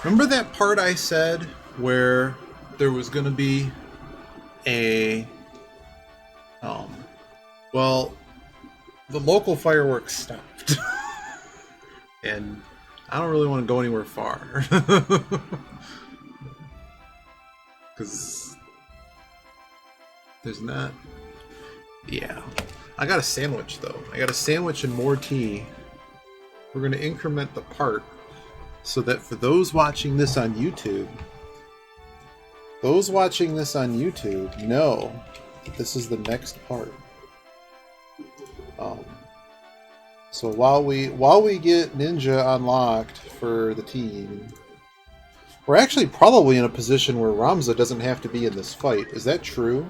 Remember that part I said where there was going to be a um well, the local fireworks stopped. And I don't really want to go anywhere far. Cuz there's not. Yeah. I got a sandwich though. I got a sandwich and more tea. We're going to increment the part so that for those watching this on YouTube, know that this is the next part. Um, so while we get Ninja unlocked for the team, we're actually probably in a position where Ramza doesn't have to be in this fight. Is that true?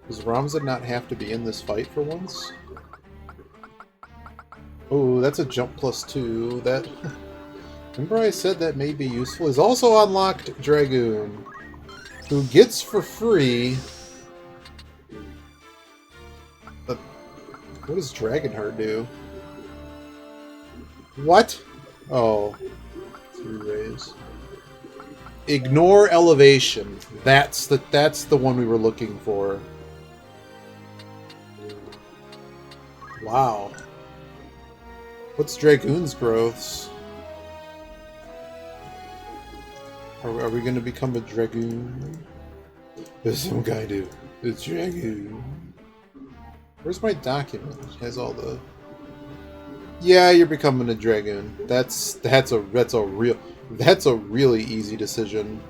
Does Ramza not have to be in this fight for once? Oh, that's a jump +2. That remember I said that may be useful. He's also unlocked Dragoon, who gets for free. But what does Dragonheart do? What? Oh, 3 rays. Ignore elevation. That's the one we were looking for. Wow. What's Dragoon's growths? Are we going to become a Dragoon? There's some guy do. It's Dragoon. Where's my document? It has all the. Yeah, you're becoming a Dragoon. That's a really easy decision.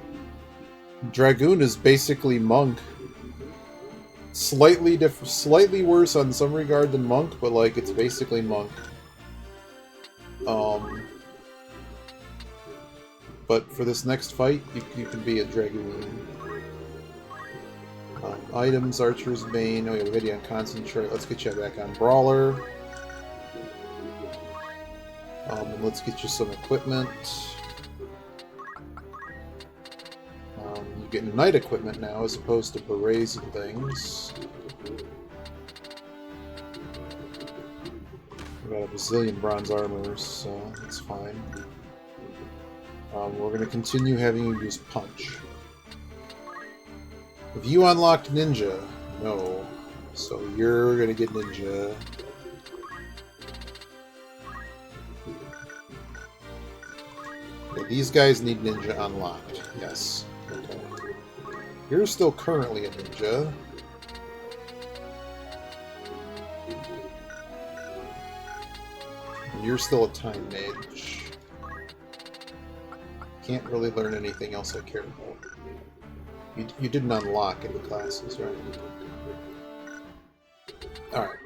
Dragoon is basically Monk. Slightly worse on some regard than Monk, but like it's basically Monk. But for this next fight, you can be a Dragoon. Items, Archer's Bane. Oh yeah, we got you on Concentrate. Let's get you back on Brawler. And let's get you some equipment. You get Knight equipment now as opposed to berets and things. We got a bazillion bronze armors, so that's fine. We're going to continue having you use Punch. Have you unlocked Ninja? No. So you're going to get Ninja. Okay, these guys need Ninja unlocked. Yes. Okay. You're still currently a Ninja. And you're still a Time Mage. Can't really learn anything else I care about. You didn't unlock any classes, right? Alright.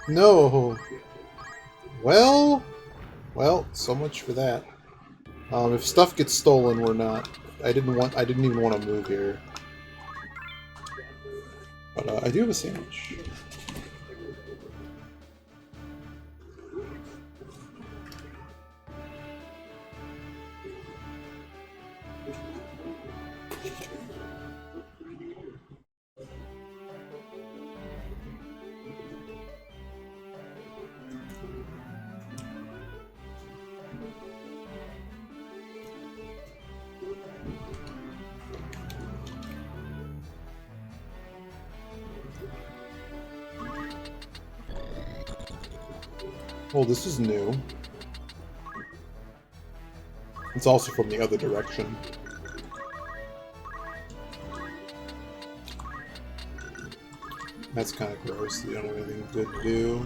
No! Well, so much for that. If stuff gets stolen, we're not. I didn't even want to move here. But I do have a sandwich. Well, this is new. It's also from the other direction. That's kind of gross. You don't have anything good to do.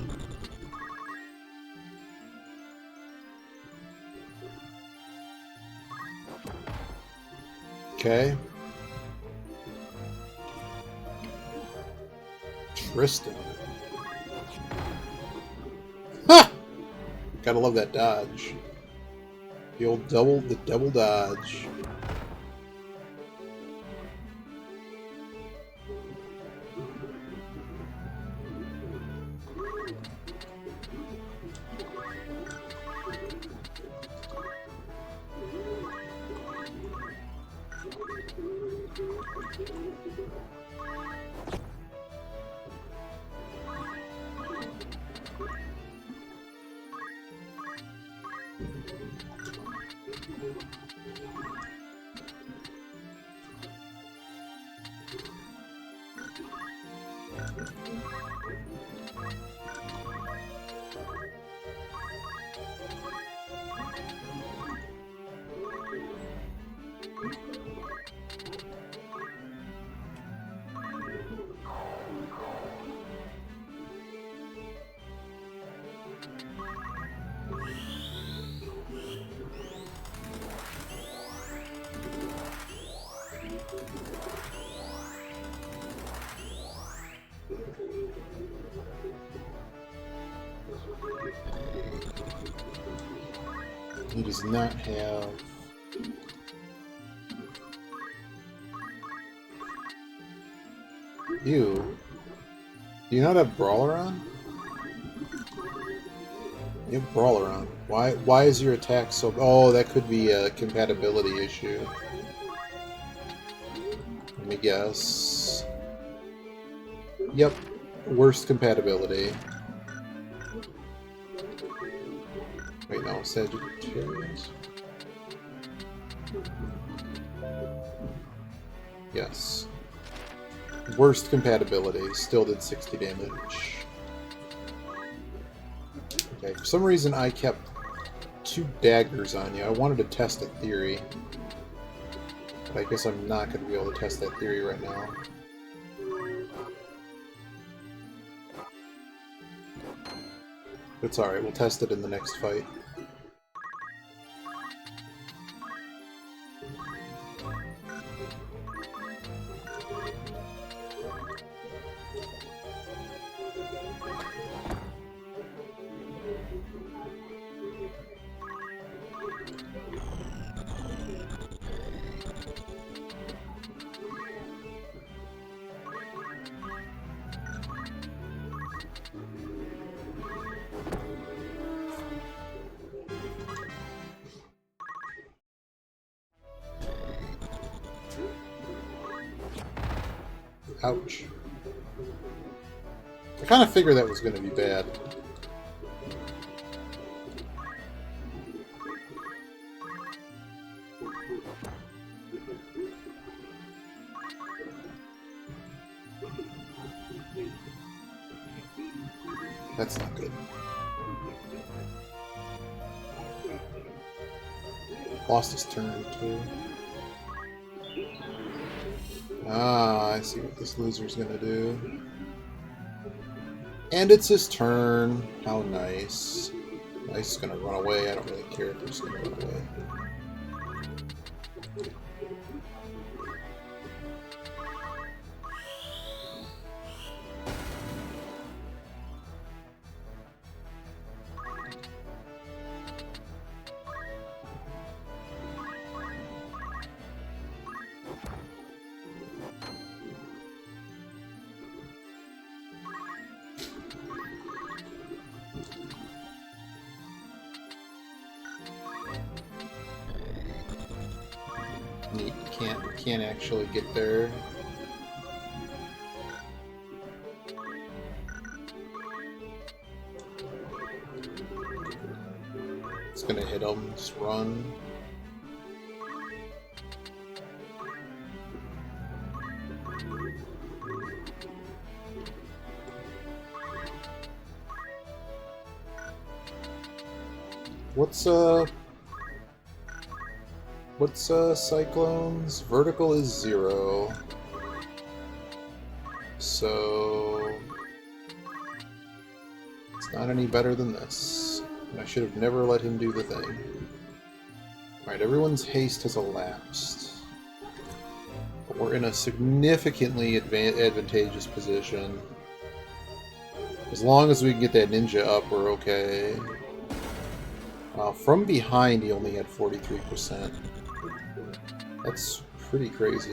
Okay. Tristan. Ha! Gotta love that dodge. The old double dodge. He does not have... You. Do you not have Brawler on? You have Brawler on. Why is your attack so... Oh, that could be a compatibility issue. Let me guess. Yep. Worst compatibility. Wait, no. Sagittarius? Yes. Worst compatibility. Still did 60 damage. Okay, for some reason I kept 2 daggers on you. I wanted to test a theory. But I guess I'm not going to be able to test that theory right now. It's alright, we'll test it in the next fight. Ouch. I kind of figured that was going to be bad. That's not good. Lost his turn, too. Ah, I see what this loser's gonna do. And it's his turn. How nice. Nice is gonna run away. I don't really care if he's gonna run away. Neat. Can't actually get there. It's gonna hit him. Just run. What's Cyclone's? Vertical is 0. So it's not any better than this. And I should have never let him do the thing. Alright, everyone's haste has elapsed. But we're in a significantly advantageous position. As long as we can get that ninja up, we're okay. From behind, he only had 43%. That's pretty crazy.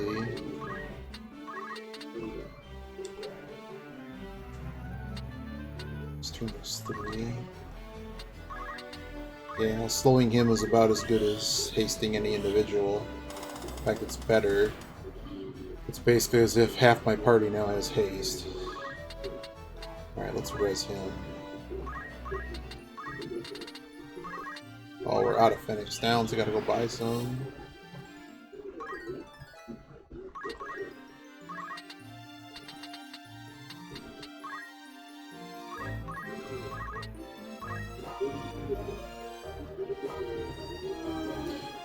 This turn was 3. Yeah, slowing him is about as good as hasting any individual. In fact, it's better. It's basically as if half my party now has haste. Alright, let's res him. Oh, we're out of Phoenix Downs. I gotta go buy some.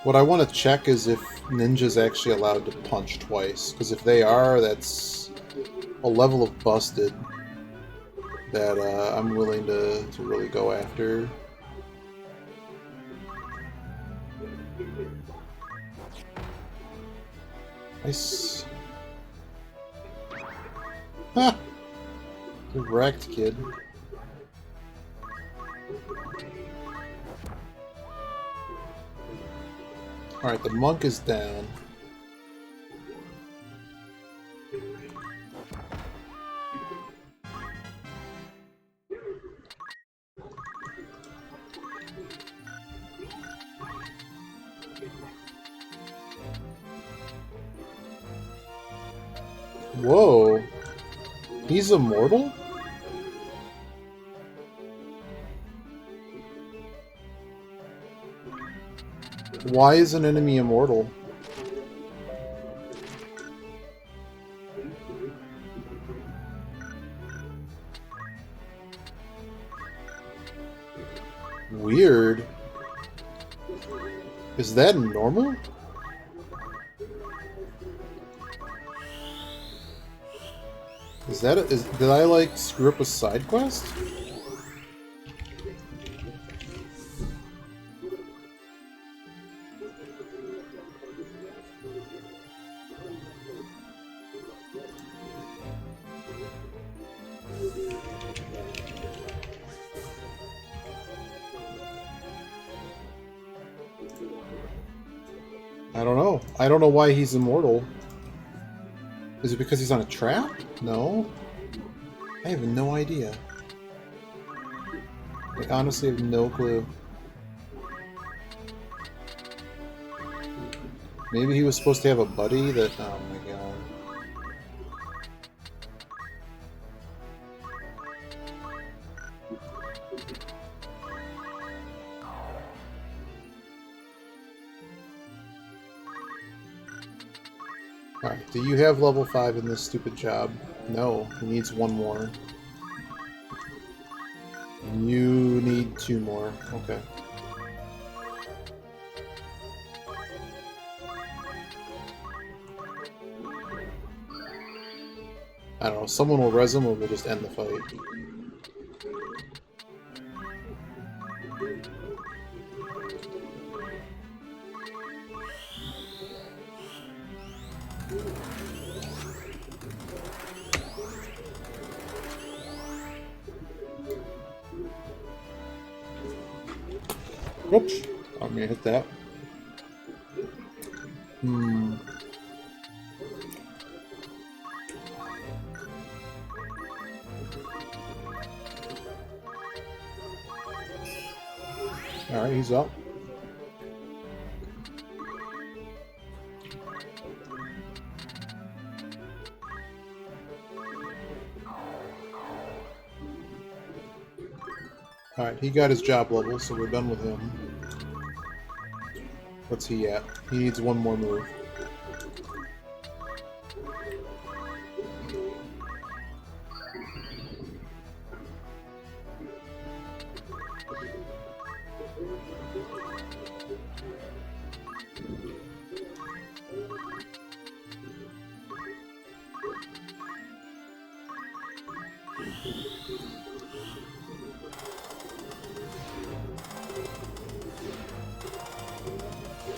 What I want to check is if Ninja's actually allowed to punch twice. Because if they are, that's a level of busted that I'm willing to really go after. Nice. Ha! Get wrecked, kid. Alright, the monk is down. Whoa! He's immortal? Why is an enemy immortal? Weird. Is that normal? Is that did I like screw up a side quest? I don't know. I don't know why he's immortal. Is it because he's on a trap? No. I have no idea. I honestly have no clue. Maybe he was supposed to have a buddy that... Oh my god. Alright, do you have level 5 in this stupid job? No, he needs one more. You need 2 more. Okay. I don't know, someone will res him or we'll just end the fight. Oops, I'm gonna hit that. Alright, he's up. Alright, he got his job level, so we're done with him. What's he at? He needs one more move.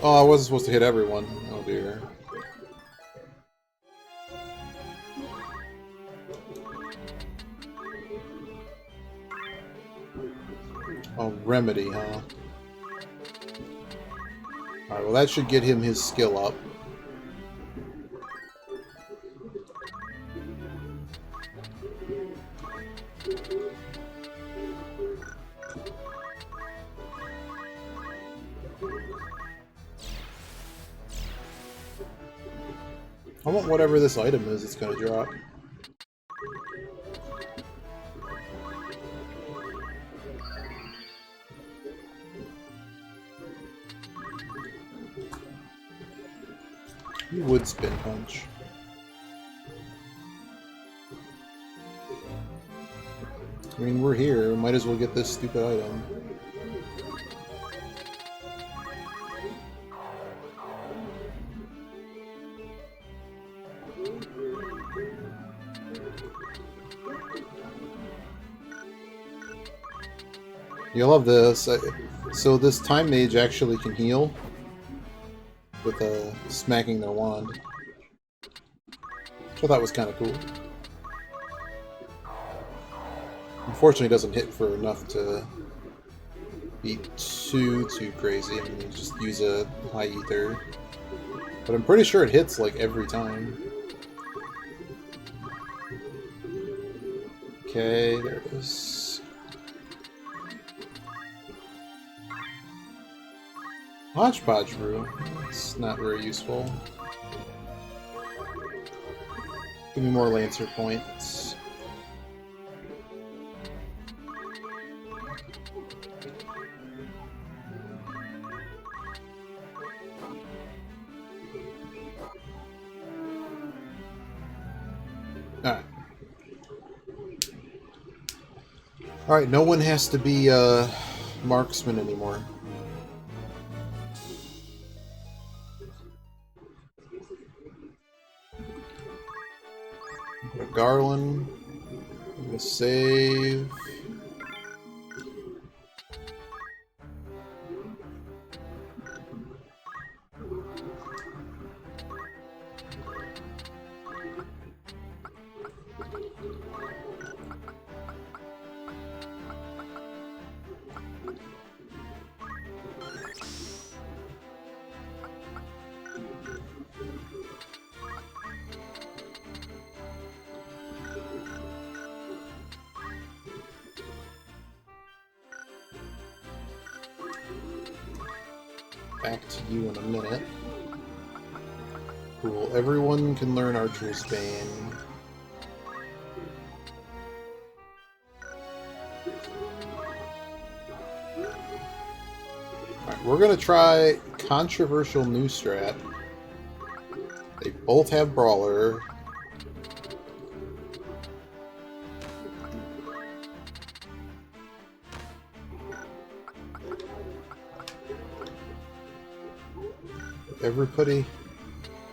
Oh, I wasn't supposed to hit everyone. Oh dear. Oh, remedy, huh? Alright, well that should get him his skill up. want whatever this item is it's gonna drop. You would spin punch. I mean, we're here. Might as well get this stupid item. You'll love this. So this time mage actually can heal with smacking their wand. Which I thought was kind of cool. Unfortunately, it doesn't hit for enough to be too crazy. I mean, you just use a high ether. But I'm pretty sure it hits like every time. Okay, there it is. Hodgepodge brew. It's not very useful. Give me more Lancer points. Alright. Alright, no one has to be a marksman anymore. Garland. I'm gonna save. Back to you in a minute. Cool. Everyone can learn Archer's Bane. Alright, we're gonna try controversial new strat. They both have Brawler.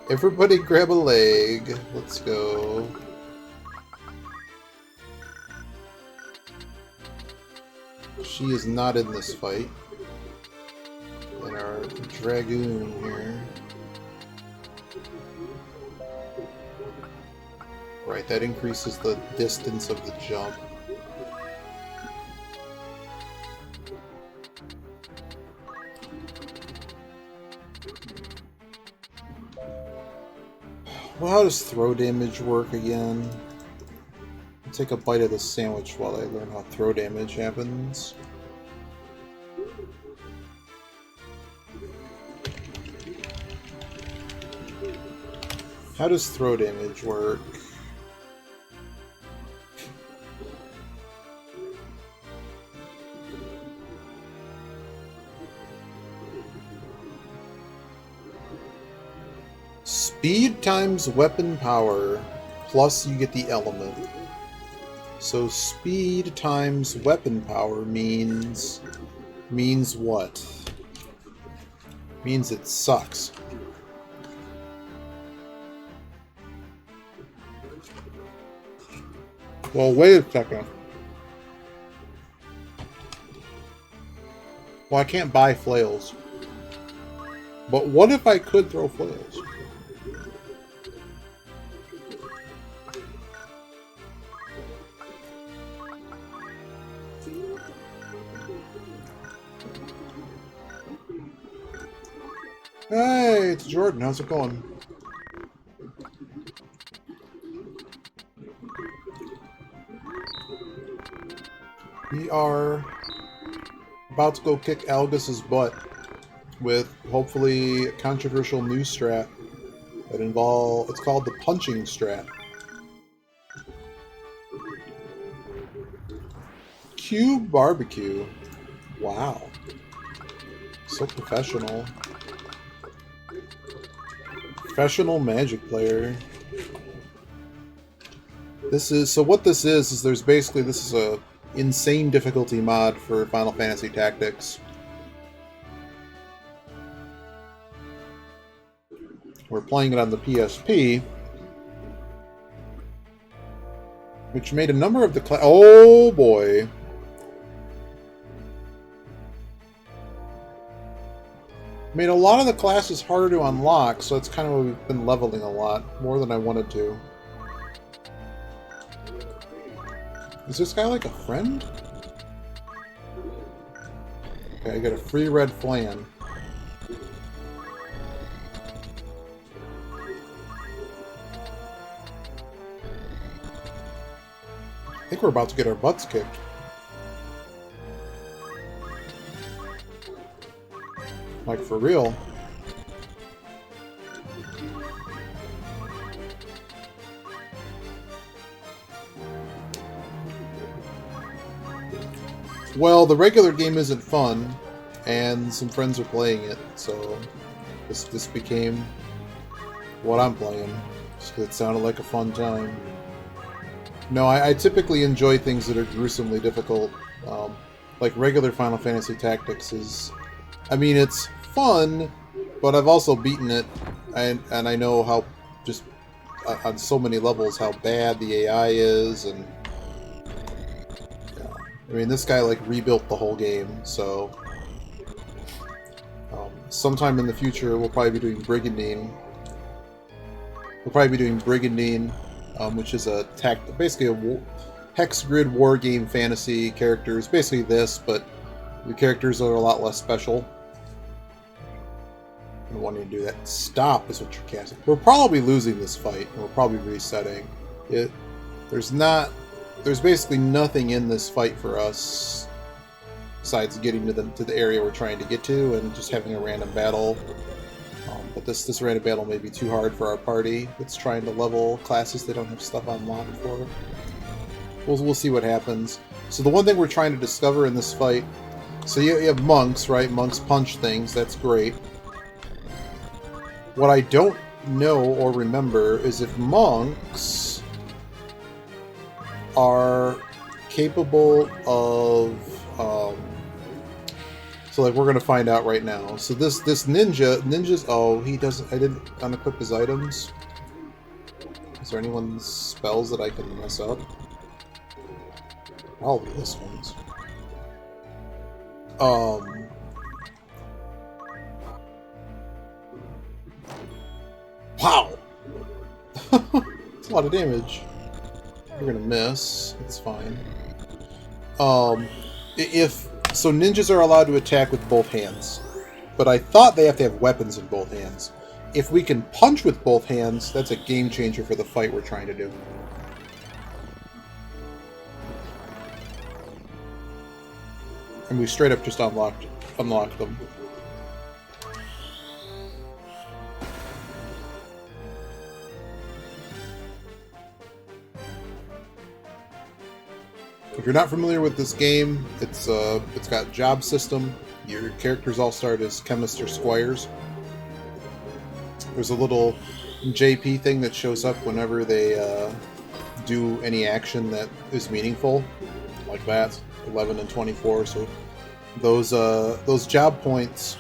Everybody grab a leg. Let's go. She is not in this fight. And our Dragoon here. Right, that increases the distance of the jump. Well, how does throw damage work again? I'll take a bite of this sandwich while I learn how throw damage happens. How does throw damage work? Speed times weapon power, plus you get the element. So speed times weapon power means what? Means it sucks. Well, wait a second. Well, I can't buy flails. But what if I could throw flails? Hey, it's Jordan. How's it going? We are about to go kick Algus's butt with hopefully a controversial new strat. It's called the punching strat. Cube barbecue. Wow. So professional. Professional Magic player. What this is this is a insane difficulty mod for Final Fantasy Tactics. We're playing it on the PSP, which made a number of the oh boy. Made a lot of the classes harder to unlock, so that's kind of what we've been leveling a lot, more than I wanted to. Is this guy like a friend? Okay, I got a free red flan. I think we're about to get our butts kicked. Like, for real. Well, the regular game isn't fun, and some friends are playing it, so this became what I'm playing, just 'cause it sounded like a fun time. No, I typically enjoy things that are gruesomely difficult. Like regular Final Fantasy Tactics is... I mean, it's fun, but I've also beaten it, and I know how, just on so many levels, how bad the AI is, and... Yeah. I mean, this guy, like, rebuilt the whole game, so... sometime in the future, we'll probably be doing Brigandine. Which is basically a hex grid war game fantasy characters. Basically this, but the characters are a lot less special. I don't want you to do that. Stop is what you're casting. We're probably losing this fight, and we're probably resetting. There's basically nothing in this fight for us besides getting to the area we're trying to get to and just having a random battle. But this random battle may be too hard for our party that's trying to level classes they don't have stuff unlocked for. We'll see what happens. So the one thing we're trying to discover in this fight... So you have monks, right? Monks punch things. That's great. What I don't know or remember is if monks are capable of... So, like, we're gonna find out right now. So this ninja's... Oh, he doesn't... I didn't unequip his items. Is there anyone's spells that I can mess up? Probably this one's. Wow! It's a lot of damage. We're gonna miss. It's fine. So ninjas are allowed to attack with both hands, but I thought they have to have weapons in both hands. If we can punch with both hands, that's a game changer for the fight we're trying to do. And we straight up just unlocked them. If you're not familiar with this game, it's got job system. Your characters all start as chemists or squires. There's a little JP thing that shows up whenever they do any action that is meaningful, like that, 11 and 24. So those job points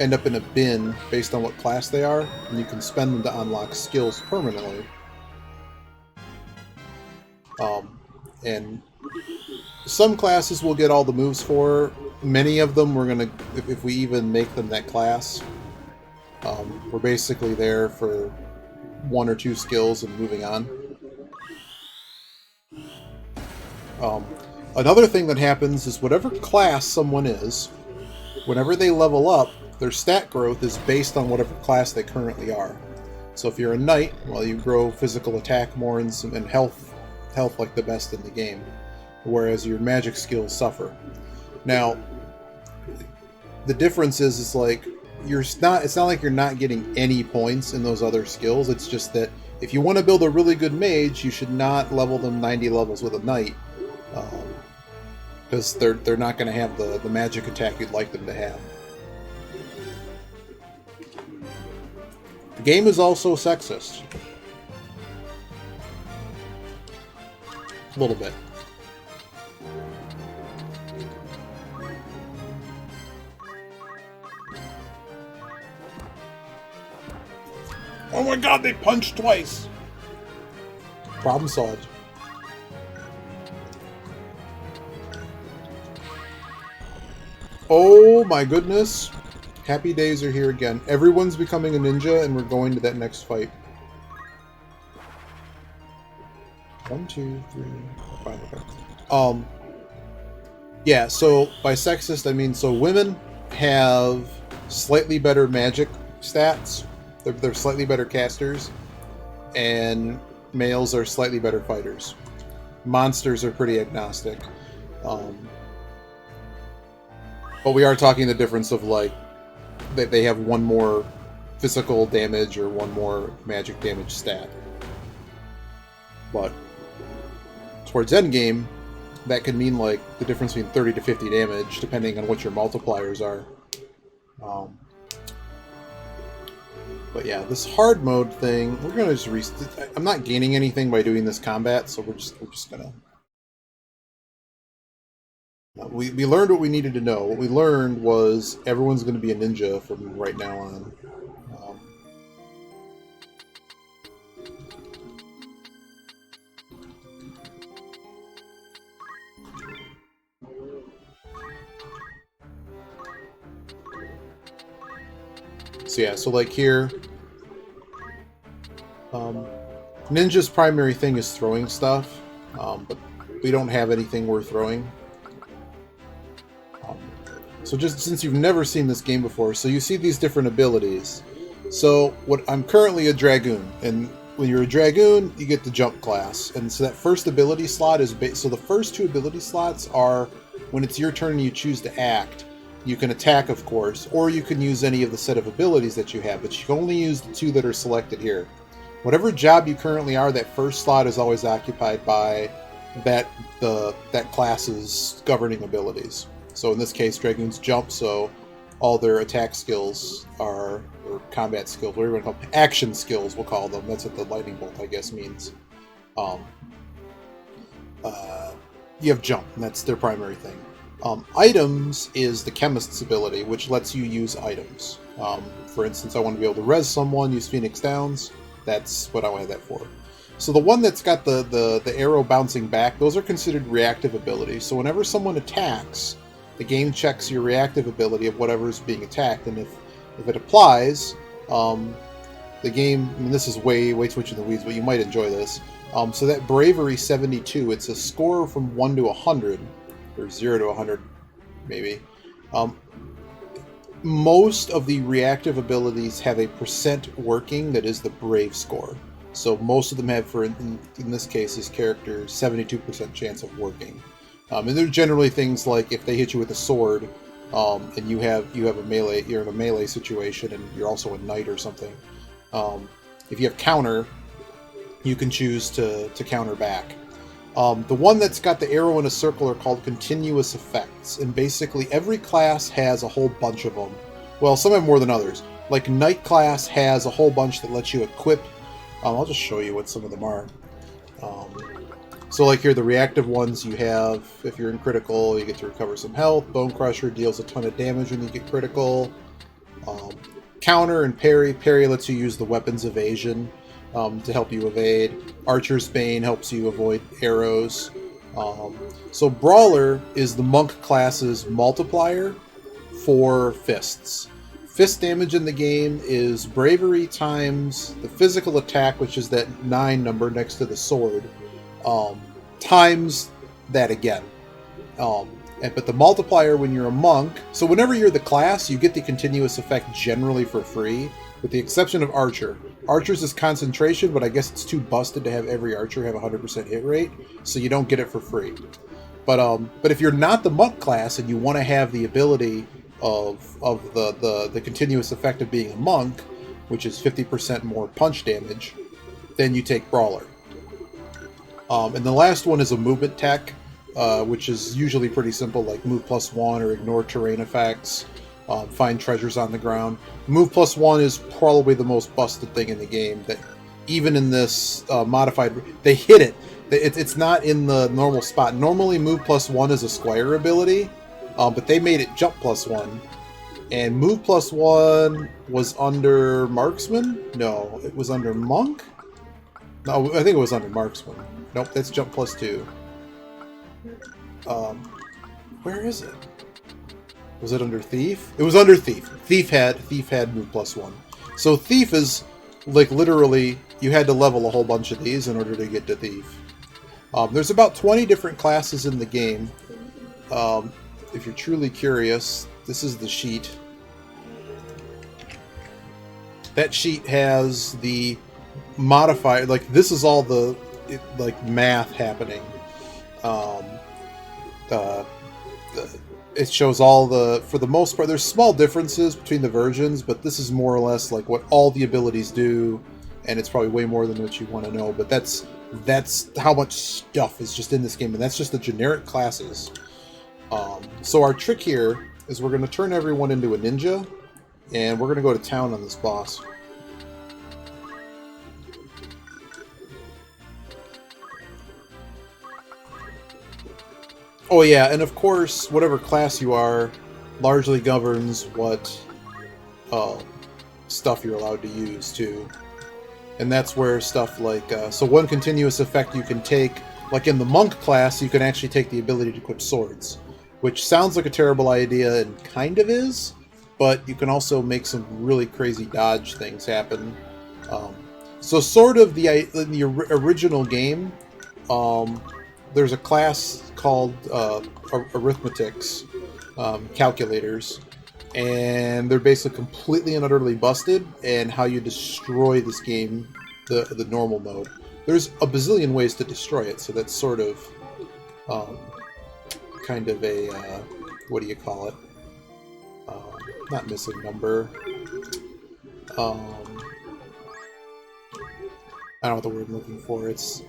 end up in a bin based on what class they are, and you can spend them to unlock skills permanently. And some classes will get all the moves for. Many of them we're gonna, if we even make them that class, we're basically there for 1 or 2 skills and moving on. Another thing that happens is whatever class someone is, whenever they level up, their stat growth is based on whatever class they currently are. So if you're a knight, well, you grow physical attack more and health like the best in the game, whereas your magic skills suffer. Now, the difference is like it's not like you're not getting any points in those other skills. It's just that if you want to build a really good mage, you should not level them 90 levels with a knight, because they're not going to have the magic attack you'd like them to have. The game is also sexist. A little bit. Oh my god, they punched twice! Problem solved. Oh my goodness. Happy days are here again. Everyone's becoming a ninja and we're going to that next fight. 1, 2, 3, 5, okay. Yeah, so by sexist I mean so women have slightly better magic stats. They're slightly better casters, and males are slightly better fighters. Monsters are pretty agnostic. But we are talking the difference of, like, they have one more physical damage or one more magic damage stat. But towards endgame, that could mean, like, the difference between 30 to 50 damage, depending on what your multipliers are. But yeah, this hard mode thing, we're gonna just I'm not gaining anything by doing this combat, so we're just gonna. We learned what we needed to know. What we learned was everyone's gonna be a ninja from right now on. So yeah, so like here, Ninja's primary thing is throwing stuff, but we don't have anything we're throwing. So just since you've never seen this game before, so you see these different abilities. So I'm currently a Dragoon, and when you're a Dragoon, you get the jump class, and so that first ability slot is so the first two ability slots are when it's your turn and you choose to act. You can attack, of course, or you can use any of the set of abilities that you have, but you can only use the two that are selected here. Whatever job you currently are, that first slot is always occupied by that class's governing abilities. So in this case, Dragoons jump, so all their attack skills are, or combat skills, whatever you want to call them, action skills, we'll call them. That's what the lightning bolt, I guess, means. You have jump, and that's their primary thing. Items is the chemist's ability, which lets you use items. For instance, I want to be able to res someone, use Phoenix Downs. That's what I have that for. So the one that's got the arrow bouncing back, those are considered reactive abilities. So whenever someone attacks, the game checks your reactive ability of whatever is being attacked, and if it applies, the game, I mean, this is way too much in the weeds, but you might enjoy this. So that Bravery 72, it's a score from 1 to 100, or 0 to 100, maybe. Most of the reactive abilities have a percent working that is the Brave score. So most of them have, in this case, this character, 72% chance of working. And they're generally things like if they hit you with a sword, and you have a melee, you're in a melee situation, and you're also a knight or something. If you have counter, you can choose to counter back. The one that's got the arrow in a circle are called continuous effects, and basically every class has a whole bunch of them. Well, some have more than others. Like Knight class has a whole bunch that lets you equip. I'll just show you what some of them are. So like here, the reactive ones you have, if you're in critical, you get to recover some health. Bone Crusher deals a ton of damage when you get critical. Counter and parry. Parry lets you use the weapon's evasion to help you evade. Archer's Bane helps you avoid arrows. So Brawler is the monk class's multiplier for fists. Fist damage in the game is bravery times the physical attack, which is that 9 number next to the sword, times that again. But the multiplier when you're a monk, so whenever you're the class, you get the continuous effect generally for free, with the exception of Archer. Archer's is concentration, but I guess it's too busted to have every Archer have 100% hit rate, so you don't get it for free. But if you're not the monk class and you want to have the ability of the continuous effect of being a monk, which is 50% more punch damage, then you take Brawler. And the last one is a movement tech, which is usually pretty simple, like move +1 or ignore terrain effects, find treasures on the ground. Move +1 is probably the most busted thing in the game. That even in this modified, they hit it. It's not in the normal spot. Normally, move +1 is a squire ability, but they made it jump +1. And move +1 was under marksman. No, it was under monk. No, I think it was under marksman. Nope, that's jump +2. Where is it? Was it under thief? It was under thief. Thief had move +1. So thief is like literally you had to level a whole bunch of these in order to get to thief. There's about 20 different classes in the game. If you're truly curious, this is the sheet. That sheet has the modifier. Like this is all the like math happening. It shows all the, for the most part, there's small differences between the versions, but this is more or less like what all the abilities do, and it's probably way more than what you want to know, but that's how much stuff is just in this game, and that's just the generic classes. So our trick here is we're going to turn everyone into a ninja, and we're going to go to town on this boss. Oh yeah, and of course, whatever class you are largely governs what stuff you're allowed to use, too. And that's where stuff like... so one continuous effect you can take, like in the monk class, you can actually take the ability to equip swords, which sounds like a terrible idea and kind of is, but you can also make some really crazy dodge things happen. So sort of in the original game... there's a class called arithmetics, calculators, and they're basically completely and utterly busted, and how you destroy this game, the normal mode. There's a bazillion ways to destroy it, so that's sort of kind of a, what do you call it? Not missing number. I don't know what the word I'm looking for. It's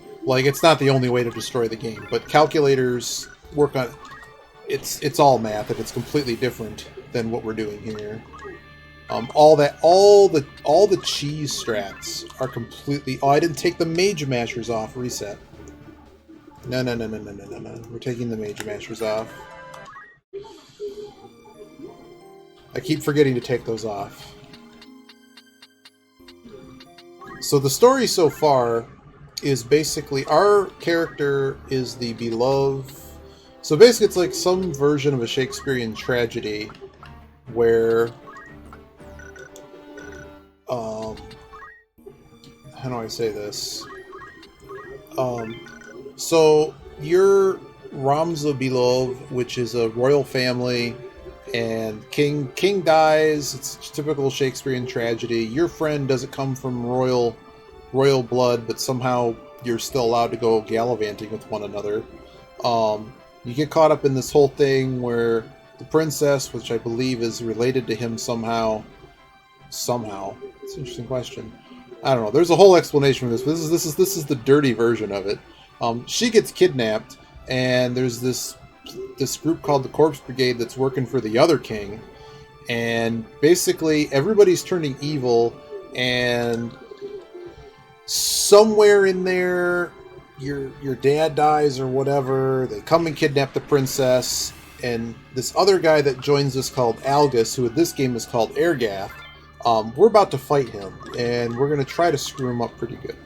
not the only way to destroy the game, but calculators work on... It's all math, and it's completely different than what we're doing here. All the cheese strats are completely... Oh, I didn't take the mage mashers off. Reset. No. We're taking the mage mashers off. I keep forgetting to take those off. So the story so far is basically our character is the beloved. So basically, it's like some version of a Shakespearean tragedy where, how do I say this? So you're Ramza Belov, which is a royal family, and King dies. It's typical Shakespearean tragedy. Your friend doesn't come from royal blood, but somehow you're still allowed to go gallivanting with one another. You get caught up in this whole thing where the princess, which I believe is related to him somehow. It's an interesting question. I don't know. There's a whole explanation for this, but this is the dirty version of it. She gets kidnapped, and there's this group called the Corpse Brigade that's working for the other king, and basically everybody's turning evil, and somewhere in there, your dad dies or whatever. They come and kidnap the princess, and this other guy that joins us called Algus, who in this game is called Ergath. We're about to fight him, and we're going to try to screw him up pretty good.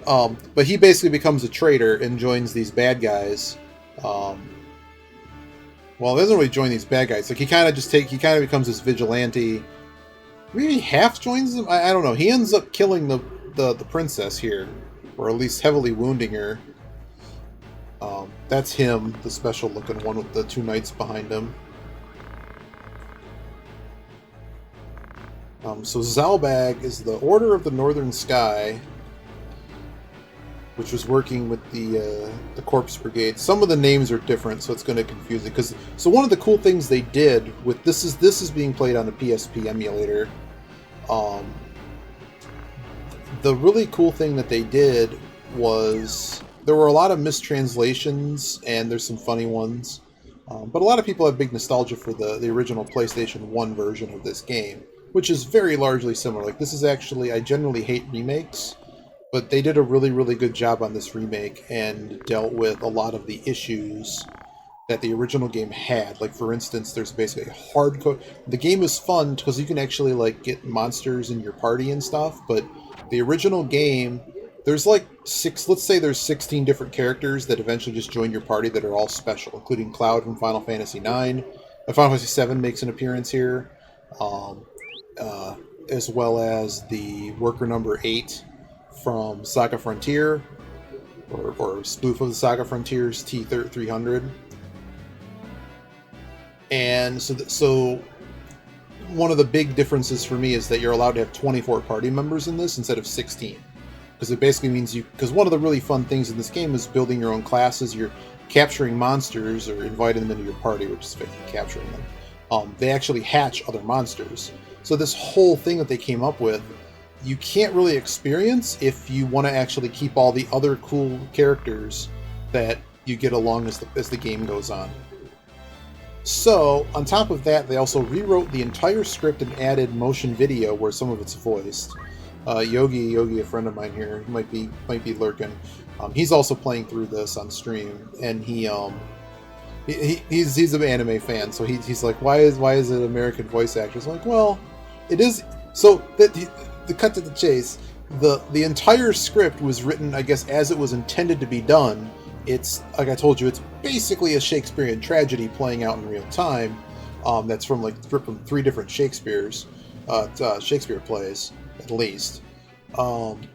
But he basically becomes a traitor and joins these bad guys. Well, he doesn't really join these bad guys. Like he kind of becomes this vigilante. Maybe half joins them. I don't know. He ends up killing the princess here, or at least heavily wounding her. That's him, the special looking one with the two knights behind him. So Zalbag is the Order of the Northern Sky. which was working with the Corpse Brigade. Some of the names are different, so it's going to confuse it. So one of the cool things they did with this is being played on the PSP emulator. The really cool thing that they did was there were a lot of mistranslations, and there's some funny ones. But a lot of people have big nostalgia for the original PlayStation 1 version of this game, which is very largely similar. Like, this is actually, I generally hate remakes, but they did a really, really good job on this remake and dealt with a lot of the issues that the original game had. Like, for instance, there's basically a hardcore... The game is fun because you can actually, like, get monsters in your party and stuff, but the original game, there's like let's say there's 16 different characters that eventually just join your party that are all special, including Cloud from Final Fantasy IX. Final Fantasy VII makes an appearance here, as well as the worker number 8 from Saga Frontier, or a spoof of the Saga Frontiers, T-300. And so one of the big differences for me is that you're allowed to have 24 party members in this instead of 16. Because it basically means because one of the really fun things in this game is building your own classes. You're capturing monsters or inviting them into your party, which is basically capturing them. They actually hatch other monsters. So this whole thing that they came up with, you can't really experience if you want to actually keep all the other cool characters that you get along as the game goes on. So, on top of that, they also rewrote the entire script and added motion video where some of it's voiced. Yogi, a friend of mine here, might be lurking. He's also playing through this on stream, and he's an anime fan, so he's like, why is it American voice actors? I'm like, well, it is. So the cut to the chase, the entire script was written, I guess, as it was intended to be done. It's, like I told you, it's basically a Shakespearean tragedy playing out in real time. That's from 3 different Shakespeare plays, at least. And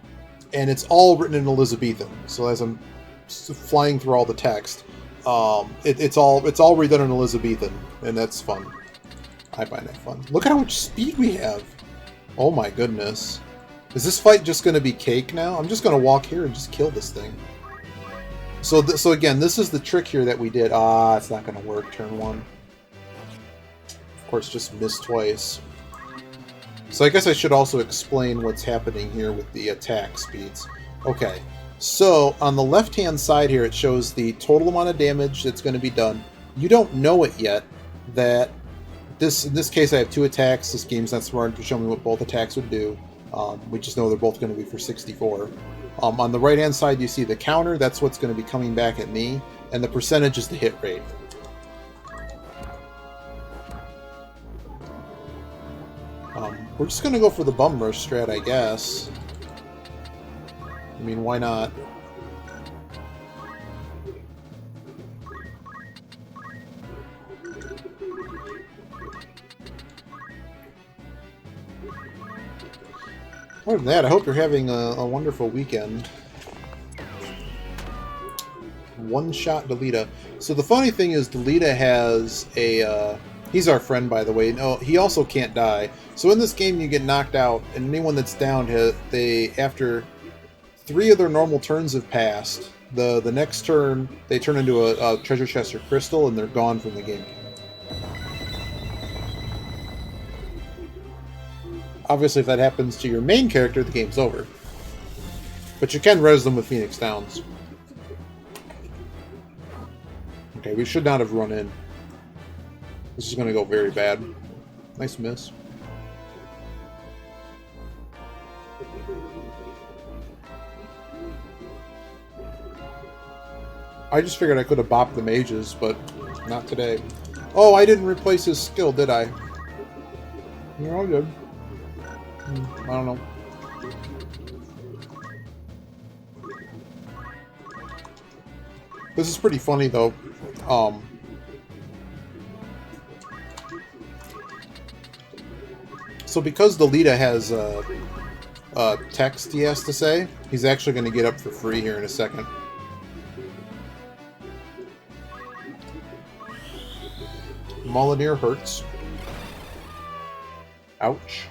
it's all written in Elizabethan. So as I'm flying through all the text, it's all redone in Elizabethan, and that's fun. I find that fun. Look at how much speed we have. Oh my goodness. Is this fight just going to be cake now? I'm just going to walk here and just kill this thing. So again, this is the trick here that we did. It's not going to work, turn 1. Of course, just missed twice. So I guess I should also explain what's happening here with the attack speeds. Okay, so on the left-hand side here, it shows the total amount of damage that's going to be done. You don't know it yet that in this case I have 2 attacks. This game's not smart to show me what both attacks would do. We just know they're both going to be for 64. On the right-hand side, you see the counter. That's what's going to be coming back at me. And the percentage is the hit rate. We're just going to go for the bum rush strat, I guess. I mean, why not? Other than that, I hope you're having a wonderful weekend. One-shot Delita. So the funny thing is, Delita has a... he's our friend, by the way. No, he also can't die. So in this game, you get knocked out, and anyone that's down, after 3 of their normal turns have passed, the next turn, they turn into a treasure chest or crystal, and they're gone from the game. Obviously, if that happens to your main character, the game's over. But you can res them with Phoenix Downs. Okay, we should not have run in. This is going to go very bad. Nice miss. I just figured I could have bopped the mages, but not today. Oh, I didn't replace his skill, did I? You're all good. I don't know. This is pretty funny, though. So because the Lita has text he has to say, he's actually going to get up for free here in a second. Molineer hurts. Ouch.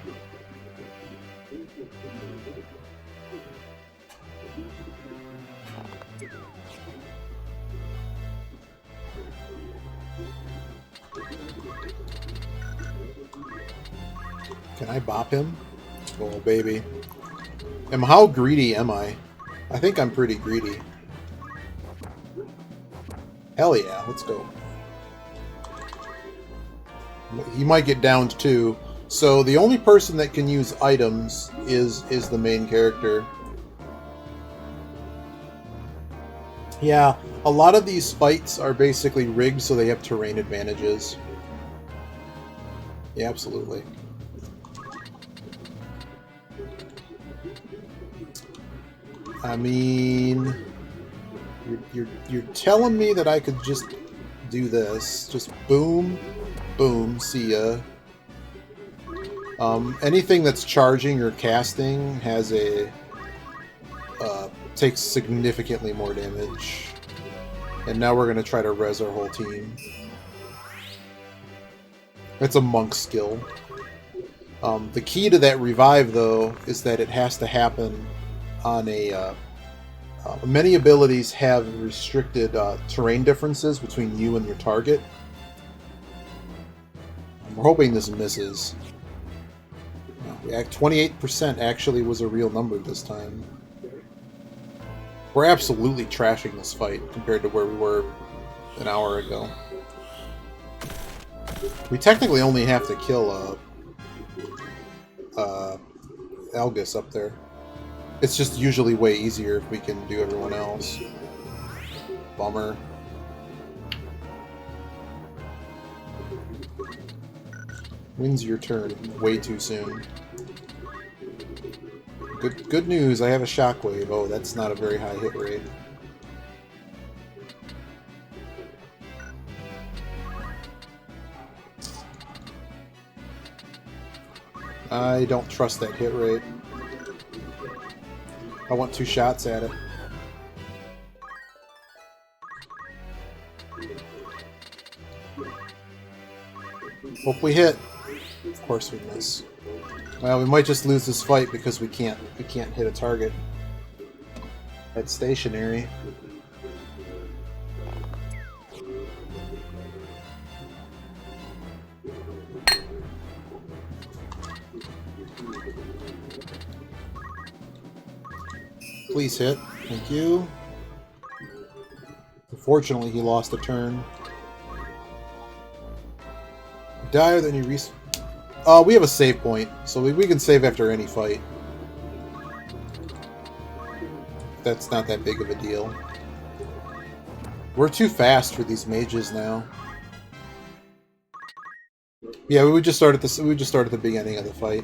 Can I bop him? Oh, baby. How greedy am I? I think I'm pretty greedy. Hell yeah, let's go. He might get downed too. So the only person that can use items is the main character. Yeah, a lot of these fights are basically rigged so they have terrain advantages. Yeah, absolutely. I mean, you're telling me that I could just do this, just boom, boom, see ya. Anything that's charging or casting has a takes significantly more damage, and now we're gonna try to res our whole team. It's a monk skill. The key to that revive, though, is that it has to happen on a. Many abilities have restricted terrain differences between you and your target. We're hoping this misses. 28% actually was a real number this time. We're absolutely trashing this fight compared to where we were an hour ago. We technically only have to kill Algus up there. It's just usually way easier if we can do everyone else. Bummer. Wins your turn way too soon. Good news, I have a shockwave. Oh, that's not a very high hit rate. I don't trust that hit rate. I want 2 shots at it. Hope we hit. Of course we miss. Well, we might just lose this fight because we can't hit a target. That's stationary. Please hit. Thank you. Unfortunately, he lost a turn. Die, then you we have a save point, so we can save after any fight. That's not that big of a deal. We're too fast for these mages now. Yeah, we would just start at the beginning of the fight.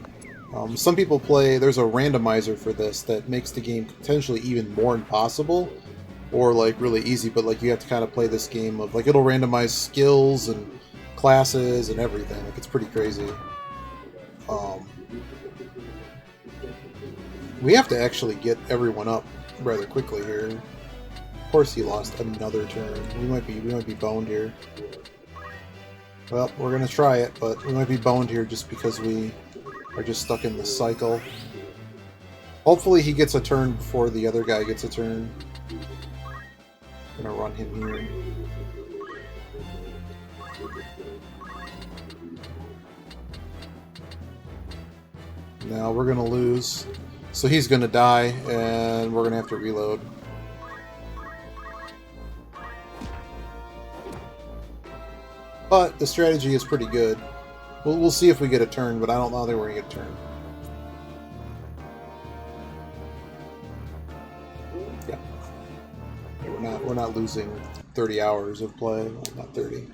Some people play. There's a randomizer for this that makes the game potentially even more impossible, or like really easy. But like you have to kind of play this game of like it'll randomize skills and classes and everything. Like it's pretty crazy. We have to actually get everyone up rather quickly here. Of course, he lost another turn. We might be boned here. Well, we're gonna try it, but we might be boned here just because we are just stuck in this cycle. Hopefully, he gets a turn before the other guy gets a turn. I'm gonna run him here. Now we're gonna lose. So he's gonna die, and we're gonna have to reload. But the strategy is pretty good. We'll see if we get a turn, but I don't think we're gonna get a turn. Yeah. We're not losing 30 hours of play. Well, not 30.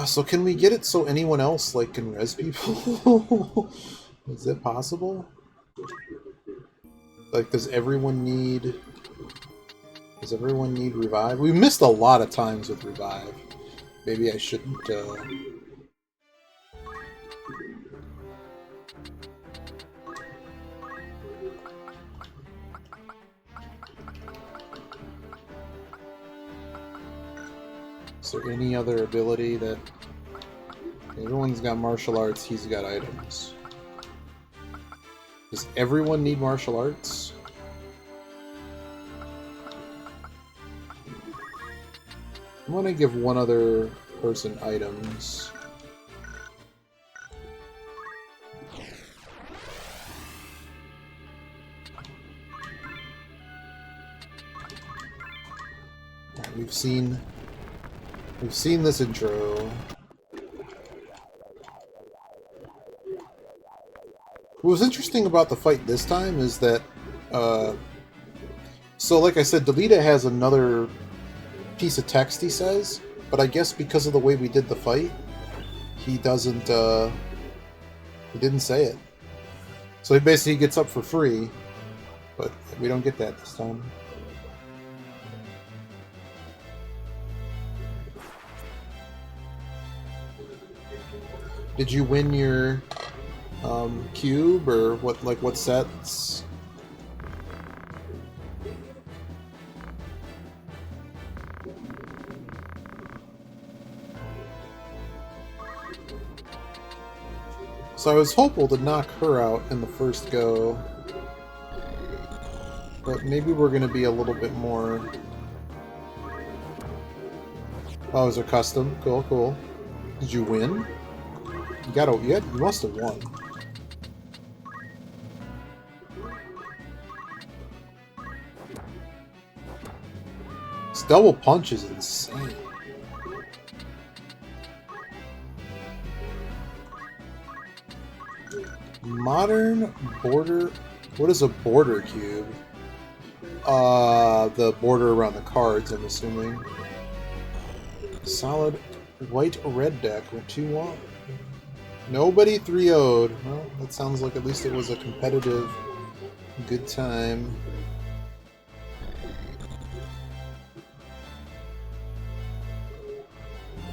So can we get it so anyone else like can res people? Is it possible? Like, does everyone need revive? We missed a lot of times with revive. Maybe I shouldn't, Is there any other ability that... Everyone's got martial arts, he's got items. Does everyone need martial arts? I'm gonna give one other person items. Alright, we've seen this intro. What was interesting about the fight this time is that, so like I said, Delita has another piece of text he says, but I guess because of the way we did the fight, he doesn't, he didn't say it. So he basically gets up for free, but we don't get that this time. Did you win your cube, or what sets? So I was hopeful to knock her out in the first go, but maybe we're going to be a little bit more... Oh, is it custom? Cool, cool. Did you win? You must have won. This double punch is insane. Modern border... What is a border cube? The border around the cards, I'm assuming. Solid white-red deck with 2-1. Nobody 3-0'd. Well, that sounds like at least it was a competitive, good time.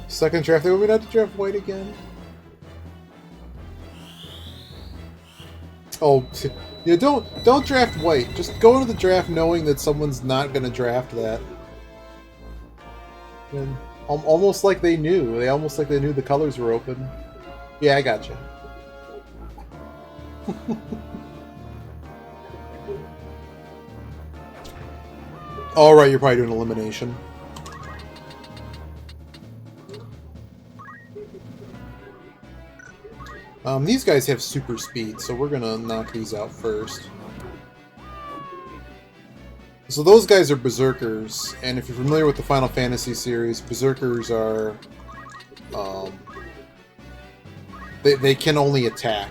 Second draft, they want me not to draft white again? Oh, yeah, don't draft white. Just go into the draft knowing that someone's not going to draft that. And almost like they knew. Almost like they knew the colors were open. Yeah, I gotcha. Alright, you're probably doing elimination. These guys have super speed, so we're gonna knock these out first. So those guys are Berserkers, and if you're familiar with the Final Fantasy series, Berserkers are... They can only attack.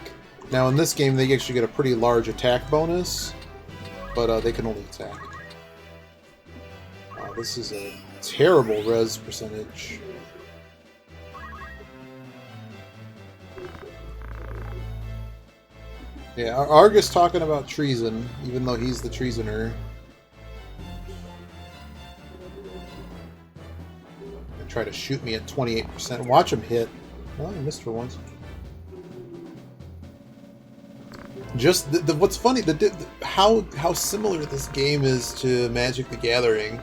Now in this game they actually get a pretty large attack bonus, but they can only attack. This is a terrible res percentage. Yeah, Argus talking about treason, even though he's the treasoner. Try to shoot me at 28%. Watch him hit. Well, I missed for once. Just what's funny, how similar this game is to Magic the Gathering.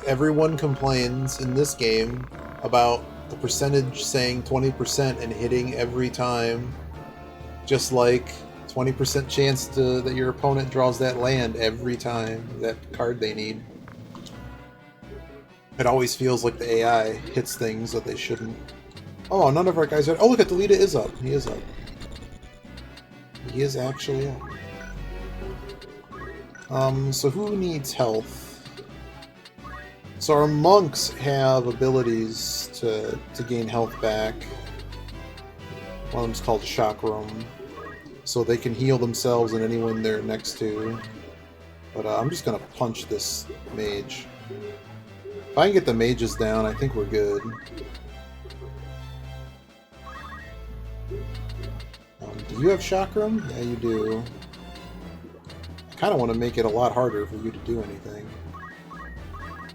Everyone complains in this game about the percentage saying 20% and hitting every time. Just like 20% chance that your opponent draws that land every time, that card they need. It always feels like the AI hits things that they shouldn't. Oh, none of our guys are... Oh, look at Delita is up. He is up. He is actually up. So who needs health? So our monks have abilities to gain health back. One of them's called Chakram. So they can heal themselves and anyone they're next to. But I'm just going to punch this mage. If I can get the mages down, I think we're good. Do you have Chakram? Yeah, you do. I kind of want to make it a lot harder for you to do anything.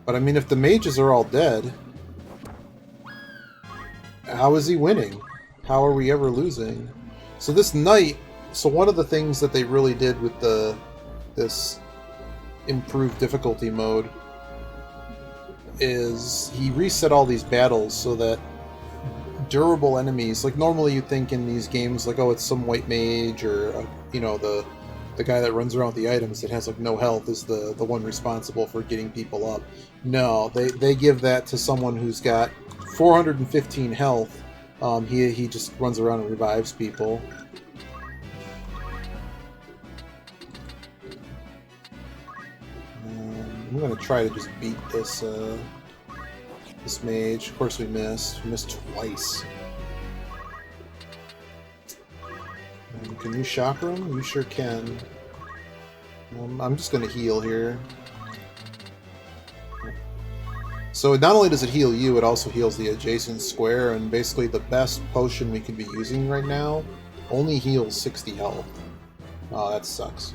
But I mean, if the mages are all dead, how is he winning? How are we ever losing? So this knight... So one of the things that they really did with this improved difficulty mode is he reset all these battles so that durable enemies, like normally you think in these games, like, oh, it's some white mage or, you know, the guy that runs around with the items that has like no health is the one responsible for getting people up. No, they give that to someone who's got 415 health. He just runs around and revives people. I'm gonna try to just beat this this mage. Of course we missed. We missed twice. Can you chakra him? You sure can. I'm just gonna heal here. So not only does it heal you, it also heals the adjacent square, and basically the best potion we could be using right now only heals 60 health. Oh, that sucks.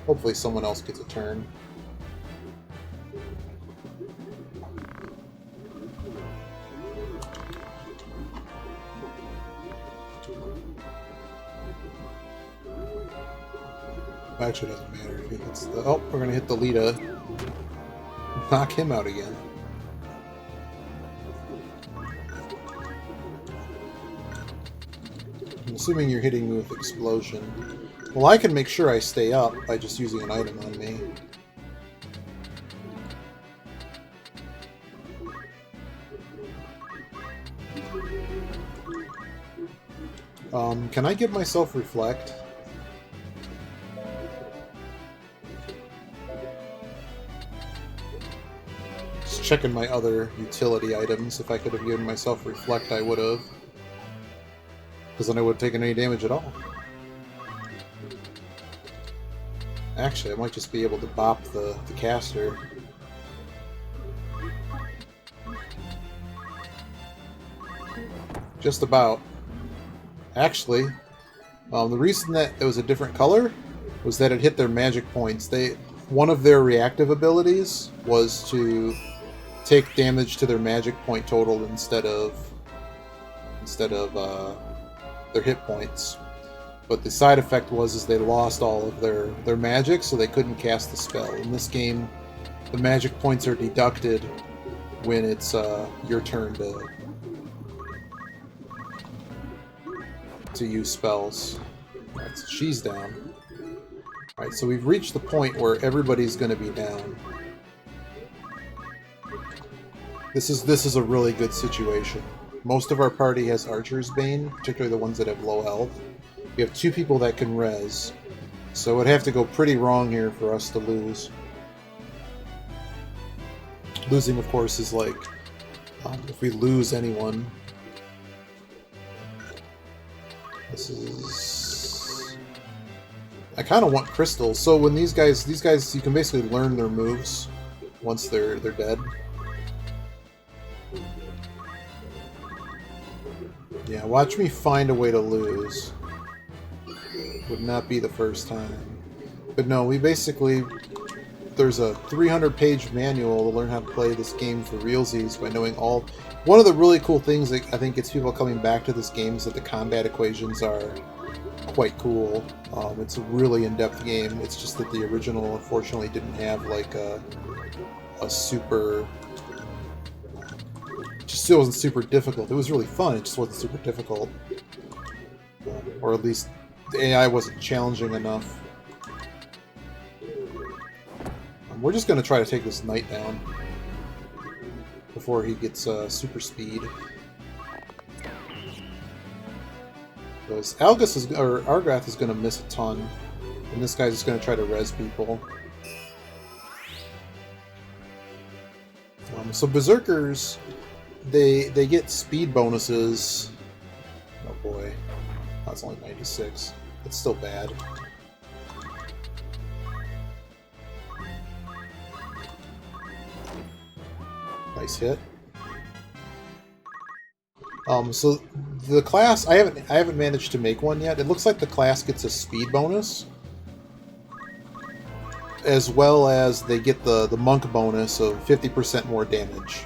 Hopefully someone else gets a turn. Actually, it doesn't matter if he hits the... Oh, we're gonna hit the Lita. Knock him out again. I'm assuming you're hitting me with Explosion. Well, I can make sure I stay up by just using an item on me. Can I give myself Reflect? Just checking my other utility items. If I could have given myself Reflect, I would have. Because then I would have taken any damage at all. Actually, I might just be able to bop the caster. Just about. Actually, the reason that it was a different color was that it hit their magic points. One of their reactive abilities was to take damage to their magic point total instead of their hit points. But the side effect was they lost all of their magic, so they couldn't cast the spell. In this game, the magic points are deducted when it's your turn to use spells. Alright, so she's down. Alright, so we've reached the point where everybody's going to be down. This is a really good situation. Most of our party has Archer's Bane, particularly the ones that have low health. We have 2 people that can res, so it would have to go pretty wrong here for us to lose. Losing, of course, is like if we lose anyone. This is... I kind of want crystals. So when these guys, you can basically learn their moves once they're dead. Yeah, watch me find a way to lose. Would not be the first time. But no, we basically... There's a 300-page manual to learn how to play this game for realsies by knowing all... One of the really cool things that I think gets people coming back to this game is that the combat equations are quite cool. It's a really in-depth game. It's just that the original, unfortunately, didn't have like a super... It just still wasn't super difficult. It was really fun, it just wasn't super difficult. Or at least the AI wasn't challenging enough. We're just going to try to take this knight down before he gets super speed. Because Argath is going to miss a ton, and this guy's just going to try to res people. So Berserkers, they get speed bonuses. Oh boy, that's only 96. It's still bad. Nice hit. So the class, I haven't managed to make one yet. It looks like the class gets a speed bonus, as well as they get the monk bonus of 50% more damage.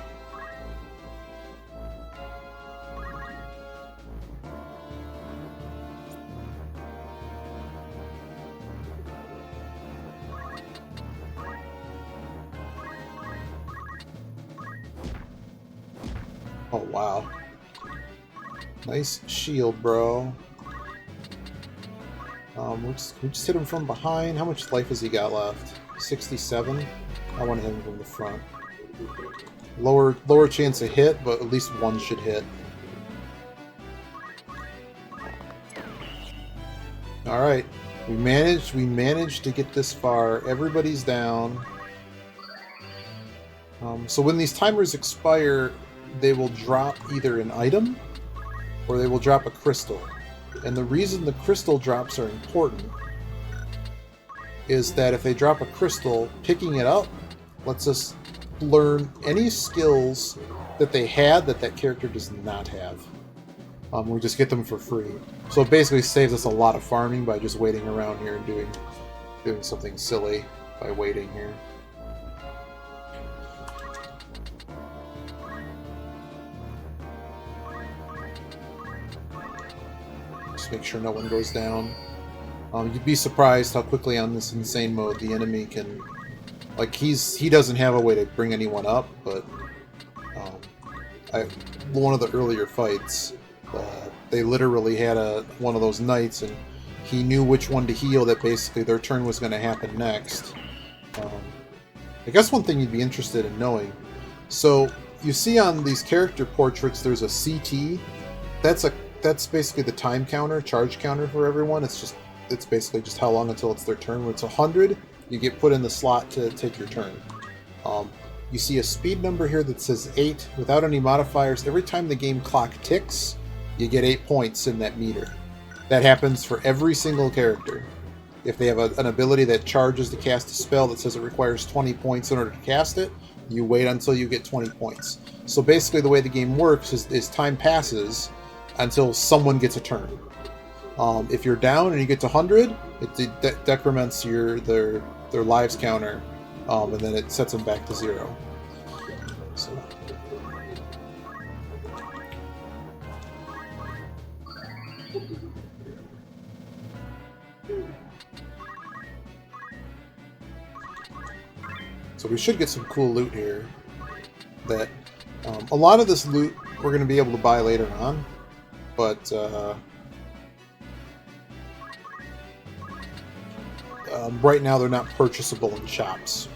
Oh, wow. Nice shield, bro. We just hit him from behind. How much life has he got left? 67? I want to hit him from the front. Lower chance of hit, but at least one should hit. Alright. We managed to get this far. Everybody's down. So when these timers expire, they will drop either an item or they will drop a crystal. And the reason the crystal drops are important is that if they drop a crystal, picking it up lets us learn any skills that they had that that character does not have. We just get them for free. So it basically saves us a lot of farming by just waiting around here and doing something silly by waiting here. Just make sure no one goes down. You'd be surprised how quickly on this insane mode the enemy can... Like, he doesn't have a way to bring anyone up, but one of the earlier fights, they literally had one of those knights, and he knew which one to heal, that basically their turn was going to happen next. I guess one thing you'd be interested in knowing, so you see on these character portraits there's a CT. That's basically the time counter, charge counter for everyone. It's basically just how long until it's their turn. When it's 100, you get put in the slot to take your turn. You see a speed number here that says 8 without any modifiers. Every time the game clock ticks, you get 8 points in that meter. That happens for every single character. If they have an ability that charges to cast a spell that says it requires 20 points in order to cast it, you wait until you get 20 points. So basically the way the game works is time passes until someone gets a turn. If you're down and you get to 100, it decrements their lives counter, and then it sets them back to 0. So we should get some cool loot here. That a lot of this loot we're going to be able to buy later on, but right now they're not purchasable in shops.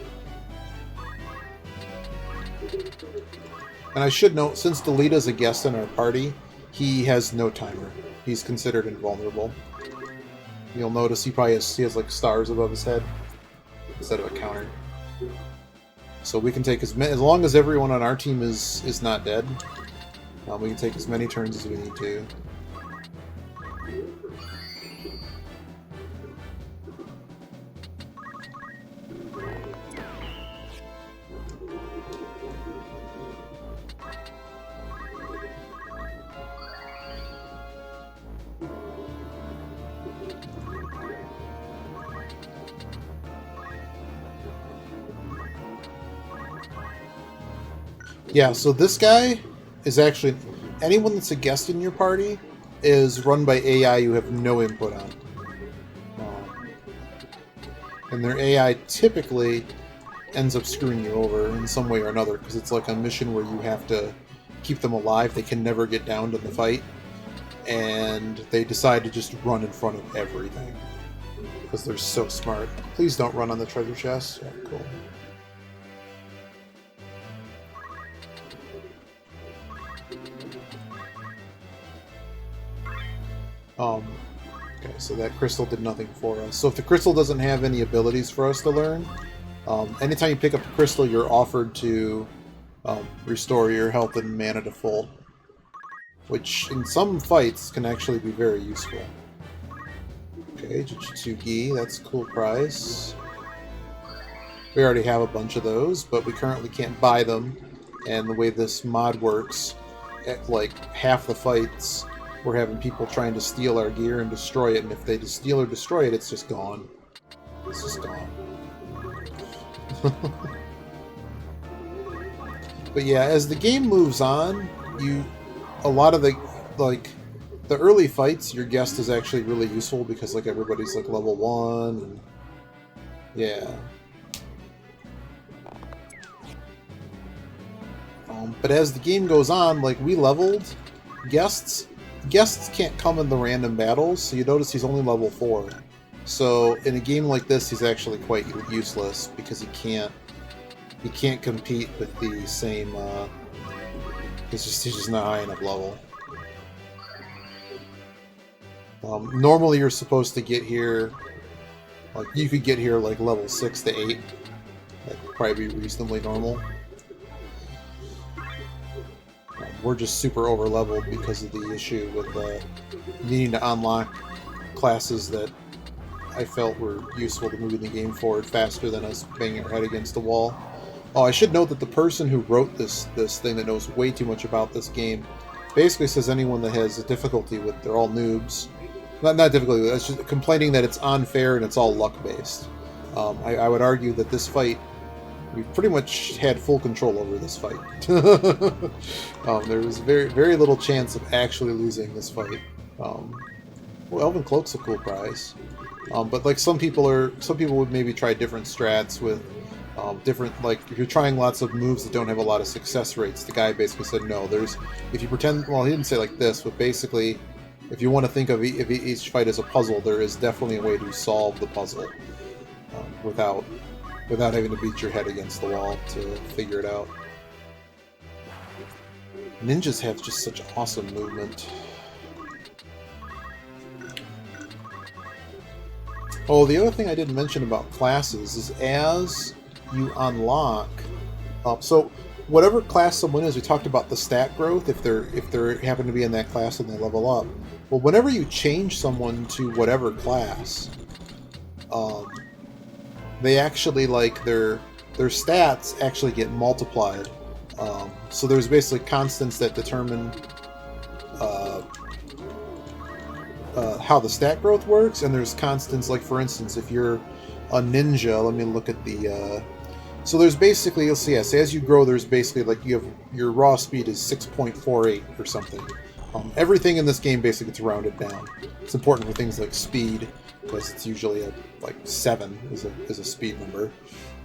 And I should note, since Delita's a guest in our party, he has no timer. He's considered invulnerable. You'll notice he has like stars above his head instead of a counter. So we can take as long as everyone on our team is not dead, we can take as many turns as we need to. Yeah, so this guy is actually... Anyone that's a guest in your party is run by AI you have no input on. And their AI typically ends up screwing you over in some way or another, because it's like a mission where you have to keep them alive. They can never get down to the fight. And they decide to just run in front of everything. Because they're so smart. Please don't run on the treasure chest. Yeah, cool. Okay, so that crystal did nothing for us. So if the crystal doesn't have any abilities for us to learn, anytime you pick up a crystal, you're offered to restore your health and mana to full, which in some fights can actually be very useful. Okay, Jujutsugi, that's a cool prize. We already have a bunch of those, but we currently can't buy them, and the way this mod works, at like half the fights, we're having people trying to steal our gear and destroy it, and if they just steal or destroy it, it's just gone. It's just gone. But yeah, as the game moves on, a lot of the early fights, your guest is actually really useful because like everybody's like level 1, and yeah. But as the game goes on, like we leveled, guests can't come in the random battles, so you notice he's only level 4. So in a game like this, he's actually quite useless because he can't compete with the same. He's just not high enough level. Normally, you're supposed to get here. Like you could get here like level 6 to 8. That'd probably be reasonably normal. we're just super over leveled because of the issue with needing to unlock classes that I felt were useful to moving the game forward faster than us banging our head against the wall. Oh, I should note that the person who wrote this thing that knows way too much about this game basically says anyone that has a difficulty with, they're all noobs. Not difficulty, that's just complaining that it's unfair and it's all luck-based. I would argue that this fight, we pretty much had full control over this fight. There was very little chance of actually losing this fight. Well, Elven Cloak's a cool prize. But like some people would maybe try different strats with different, like if you're trying lots of moves that don't have a lot of success rates. The guy basically said no. If you pretend, well, he didn't say like this, but basically, if you want to think of each fight as a puzzle, there is definitely a way to solve the puzzle without having to beat your head against the wall to figure it out. Ninjas have just such awesome movement. Oh, the other thing I didn't mention about classes is as you unlock... so, whatever class someone is, we talked about the stat growth, if they happen to be in that class and they level up. Well, whenever you change someone to whatever class, they actually, like, their stats actually get multiplied. So there's basically constants that determine how the stat growth works, and there's constants, like, for instance, if you're a ninja, let me look at the... so there's basically, you'll see, yes, as you grow, there's basically, like, you have your raw speed is 6.48 or something. Everything in this game basically gets rounded down. It's important for things like speed, because it's usually like 7 is a speed number.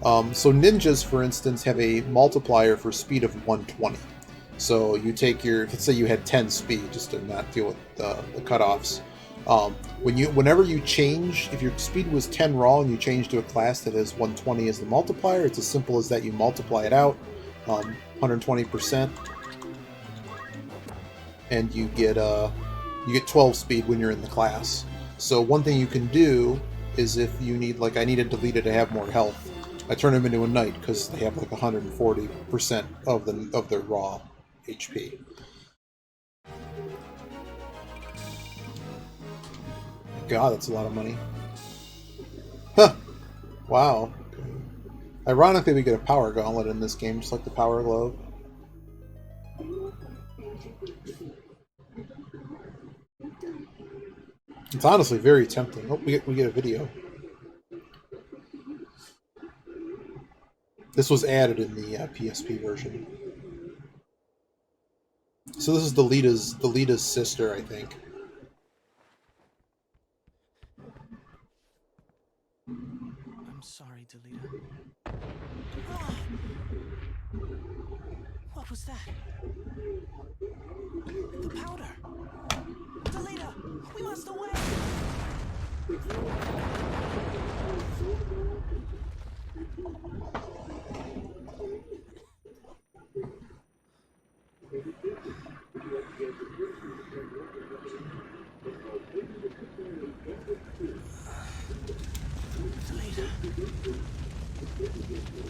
So ninjas, for instance, have a multiplier for speed of 120. So you take let's say you had 10 speed, just to not deal with the cutoffs. Whenever you change, if your speed was 10 raw and you change to a class that has 120 as the multiplier, it's as simple as that. You multiply it out, 120%, and you get 12 speed when you're in the class. So one thing you can do is if you need, like I needed Delita to have more health, I turn him into a knight because they have like 140% of their raw HP. God, that's a lot of money. Huh. Wow. Ironically, we get a power gauntlet in this game, just like the power glove. It's honestly very tempting. Oh, we get a video. This was added in the PSP version. So this is Delita's sister, I think. I'm sorry, Delita. Ah! What was that? The powder! Delita! We must away! Delita!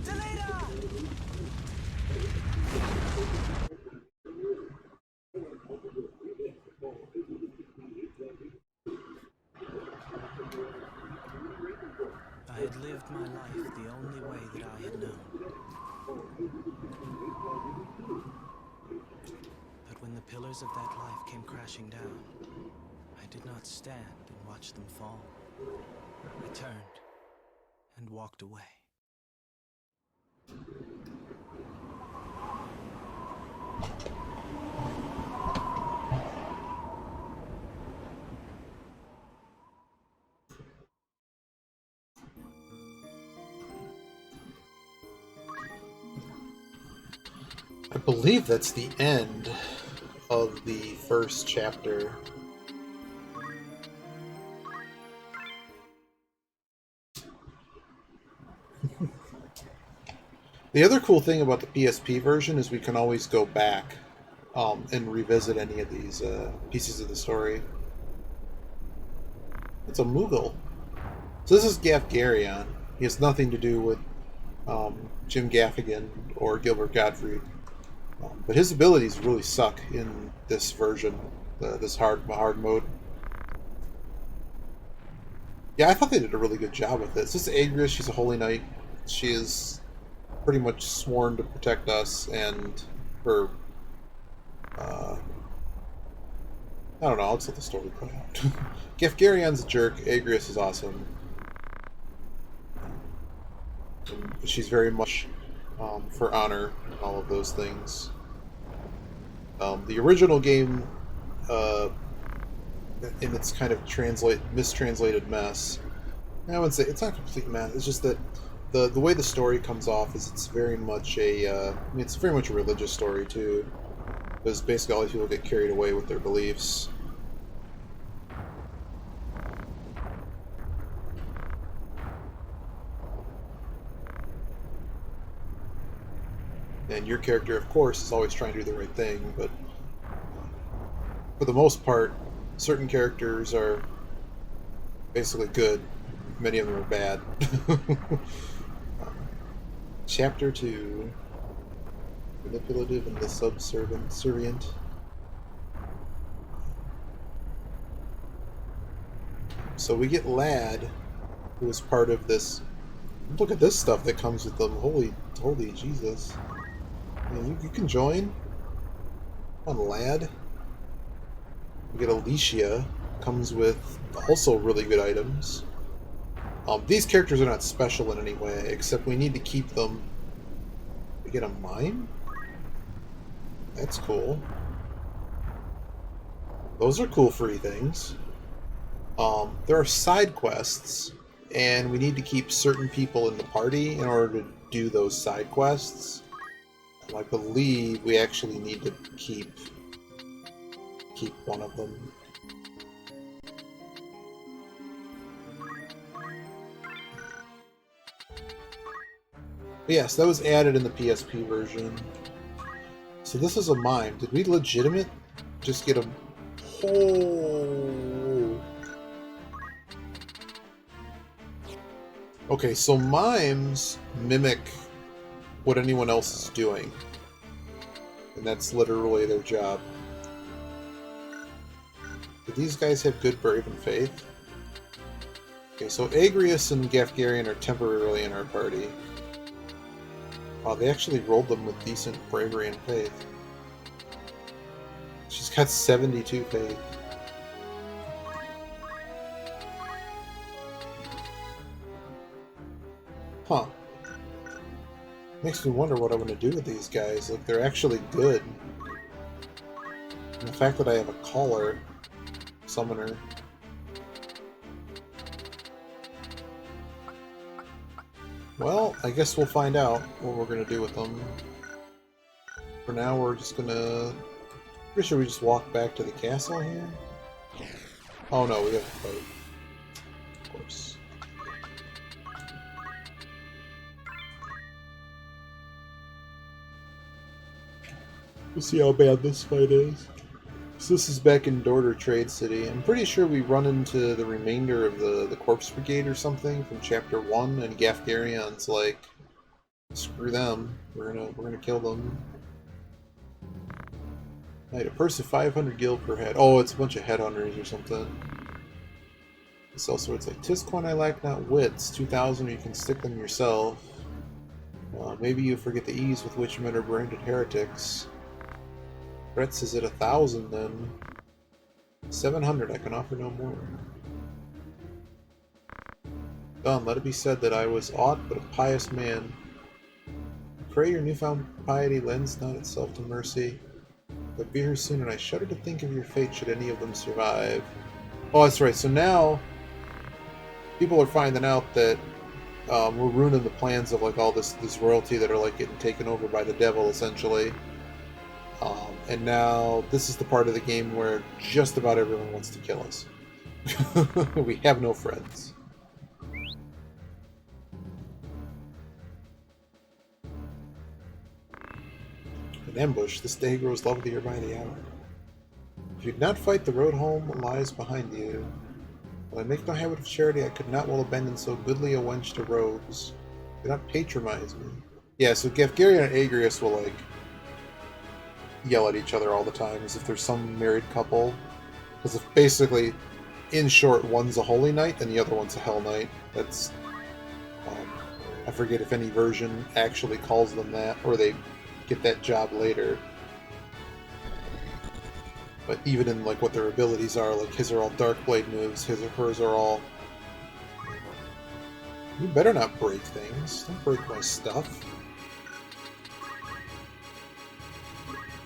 Delita! I had lived my life the only way that I had known. But when the pillars of that life came crashing down, I did not stand and watch them fall. I turned and walked away. I believe that's the end of the first chapter. The other cool thing about the PSP version is we can always go back and revisit any of these pieces of the story. It's a Moogle. So this is Gaff Garyon. He has nothing to do with Jim Gaffigan or Gilbert Gottfried. But his abilities really suck in this version, this hard mode. Yeah, I thought they did a really good job with this. This is Agrias. She's a holy knight. She is pretty much sworn to protect us and her. I don't know. I'll just let the story play out. Gefgarion's a jerk. Agrias is awesome. And she's very much for honor and all of those things. The original game, in its kind of mistranslated mess, I wouldn't say it's not a complete mess. It's just that the way the story comes off is it's very much it's very much a religious story too, because basically all these people get carried away with their beliefs. And your character, of course, is always trying to do the right thing, but for the most part, certain characters are basically good. Many of them are bad. Chapter 2. Manipulative and the subservient. So we get Lad, who is part of this. Look at this stuff that comes with them. Holy Jesus. Yeah, you can join. Come on, Lad. We get Alicia. Comes with also really good items. These characters are not special in any way, except we need to keep them. We get a mine? That's cool. Those are cool free things. There are side quests, and we need to keep certain people in the party in order to do those side quests. And I believe we actually need to keep one of them. Yes, that was added in the PSP version. So this is a mime. Did we legitimate just get a whole... Okay, so mimes mimic what anyone else is doing. And that's literally their job. Do these guys have good brave and faith? Okay, so Agrias and Gefgarion are temporarily in our party. Wow, they actually rolled them with decent bravery and faith. She's got 72 faith. Huh. Makes me wonder what I'm going to do with these guys. Like, they're actually good. And the fact that I have a caller, summoner. Well, I guess we'll find out what we're going to do with them. For now, we're just going to... Pretty sure we just walk back to the castle here? Oh no, we have to fight. Of course. We'll see how bad this fight is. So this is back in Dorter Trade City. I'm pretty sure we run into the remainder of the Corpse Brigade or something from Chapter 1, and Gefgarion's like, screw them, we're gonna kill them. Right, a purse of 500 gil per head. Oh, it's a bunch of headhunters or something. It's also, it's like, "'Tis coin I lack not wits, 2,000 you can stick them yourself. Maybe you forget the ease with which men are branded heretics. Threats is at 1,000 then. 700, I can offer no more. Done, let it be said that I was aught but a pious man. Pray your newfound piety lends not itself to mercy. But be here soon, and I shudder to think of your fate should any of them survive." Oh, that's right, so now people are finding out that we're ruining the plans of like all this royalty that are like getting taken over by the devil, essentially. And now this is the part of the game where just about everyone wants to kill us. We have no friends. An ambush. This day grows lovelier by the hour. If you'd not fight, the road home lies behind you. While I make no habit of charity, I could not well abandon so goodly a wench to rogues. Do not patronize me. Yeah, so Gefgarion and Agrias will like yell at each other all the time, as if there's some married couple. Because if basically, in short, one's a holy knight and the other one's a hell knight. That's I forget if any version actually calls them that, or they get that job later. But even in like what their abilities are, like his are all dark blade moves, his or hers are all. You better not break things. Don't break my stuff.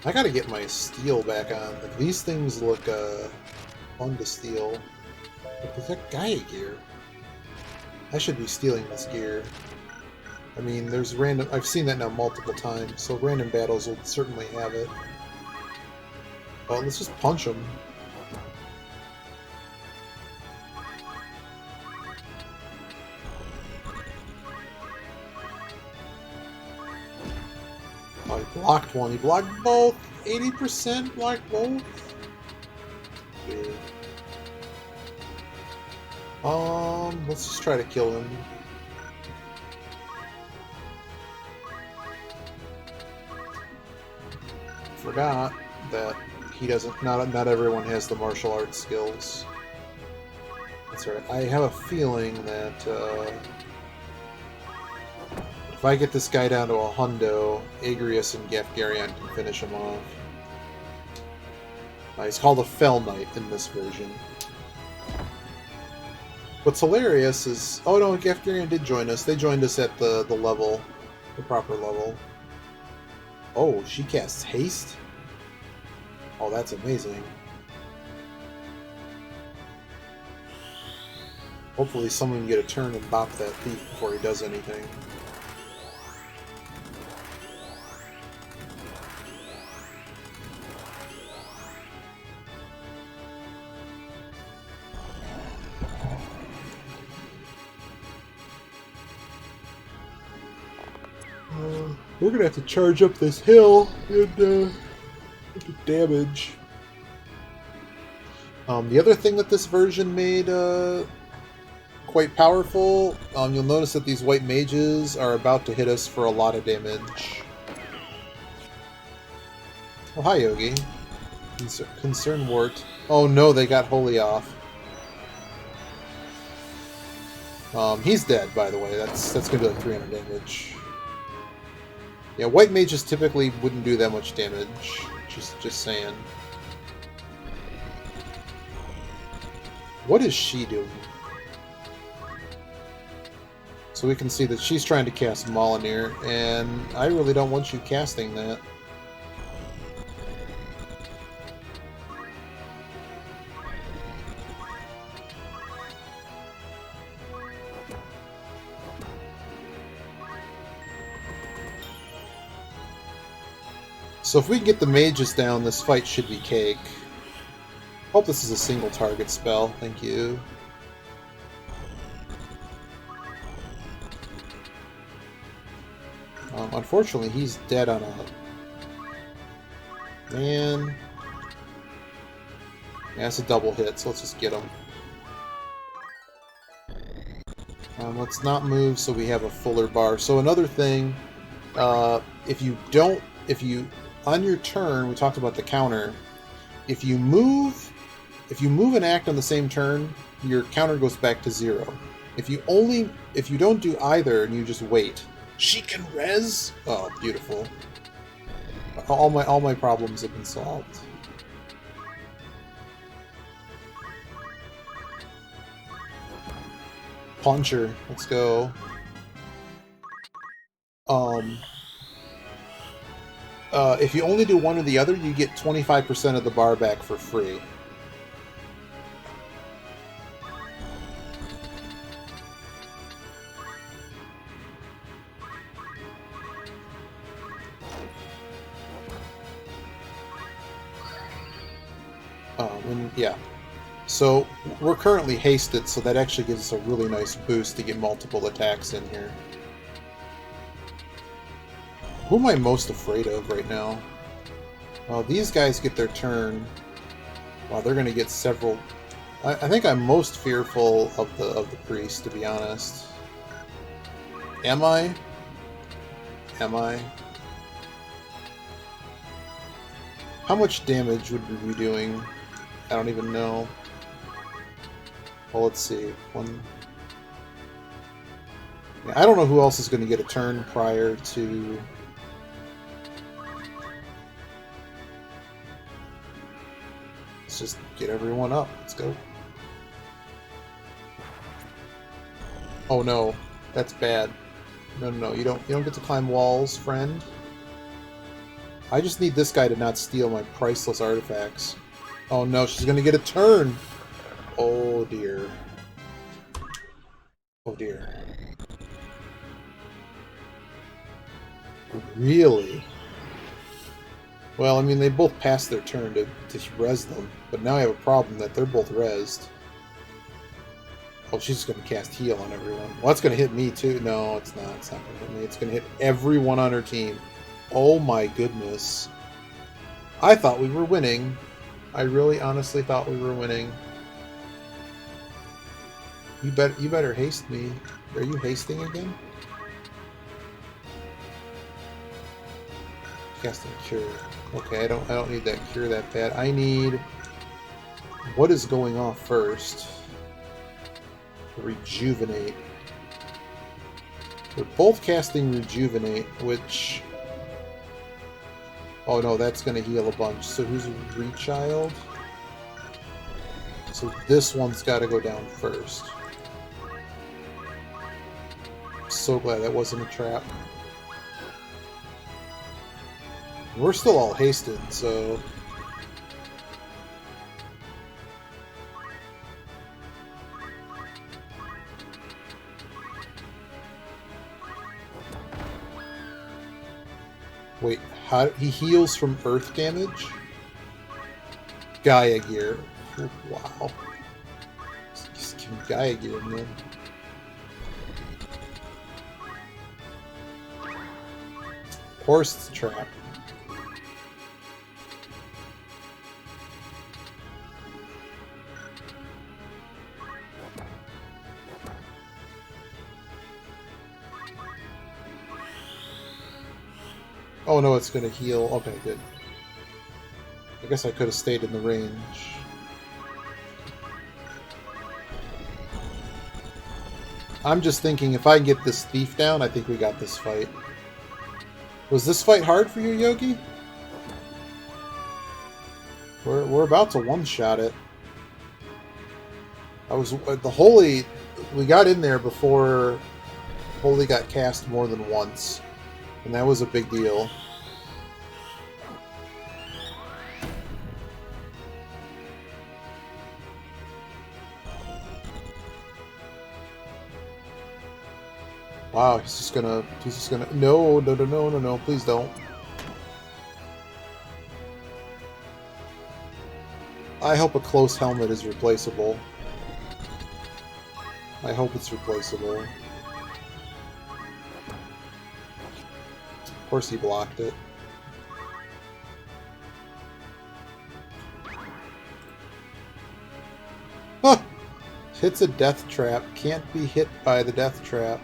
I gotta get my steel back on. Like, these things look fun to steal. But does that Gaia gear? I should be stealing this gear. I mean, there's random. I've seen that now multiple times, so random battles will certainly have it. Well, let's just punch them. Oh, he blocked one. He blocked both. 80% blocked both. Weird. Let's just try to kill him. Forgot that he doesn't. Not everyone has the martial arts skills. That's right. I have a feeling that if I get this guy down to a hundo, Agrius and Gafgarion can finish him off. He's called a Fell Knight in this version. What's hilarious is... Oh no, Gafgarion did join us. They joined us at the level. The proper level. Oh, she casts Haste? Oh, that's amazing. Hopefully someone can get a turn and bop that thief before he does anything. We're gonna have to charge up this hill and the damage. The other thing that this version made quite powerful, you'll notice that these white mages are about to hit us for a lot of damage. Oh, hi, Yogi. Concern Wart. Oh no, they got Holy off. He's dead, by the way. That's gonna be like 300 damage. Yeah, white mages typically wouldn't do that much damage. Just saying. What is she doing? So we can see that she's trying to cast Molinir, and I really don't want you casting that. So if we can get the mages down, this fight should be cake. Hope this is a single target spell. Thank you. Unfortunately, he's dead on a... Man. Yeah, it's a double hit, so let's just get him. Let's not move so we have a fuller bar. So another thing, if you on your turn, we talked about the counter. If you move and act on the same turn, your counter goes back to 0. If you don't do either and you just wait, she can res. Oh, beautiful! All my problems have been solved. Puncher, let's go. If you only do one or the other, you get 25% of the bar back for free. And yeah. So we're currently hasted, so that actually gives us a really nice boost to get multiple attacks in here. Who am I most afraid of right now? Well, these guys get their turn. Wow, they're going to get several. I think I'm most fearful of the priest, to be honest. Am I? Am I? How much damage would we be doing? I don't even know. Well, let's see. One. Yeah, I don't know who else is going to get a turn prior to. Let's just get everyone up. Let's go. Oh no, that's bad. No, no, no. You don't get to climb walls, friend. I just need this guy to not steal my priceless artifacts. Oh no, she's going to get a turn. Oh dear. Oh dear. Really? Well, I mean, they both passed their turn to res them, but now I have a problem that they're both rezzed. Oh, she's just going to cast heal on everyone. Well, that's going to hit me too. No, it's not. It's not going to hit me. It's going to hit everyone on her team. Oh my goodness. I thought we were winning. I really honestly thought we were winning. You better haste me. Are you hasting again? Casting cure. Okay, I don't need that cure that bad. I need what is going off first? Rejuvenate. We're both casting Rejuvenate, which oh no, that's gonna heal a bunch. So who's Rechild? So this one's gotta go down first. So glad that wasn't a trap. We're still all hasted, so... Wait, how he heals from earth damage? Gaia gear. Wow. Just give me Gaia gear, man. Of course it's a trap. Oh no, it's gonna heal. Okay, good. I guess I could have stayed in the range. I'm just thinking if I can get this thief down, I think we got this fight. Was this fight hard for you, Yogi? We're about to one-shot it. I was the holy. We got in there before holy got cast more than once, and that was a big deal. Wow, he's just gonna, no, no, no, no, no, no, please don't. I hope a close helmet is replaceable. I hope it's replaceable. Of course he blocked it. Huh! Hits a death trap. Can't be hit by the death trap.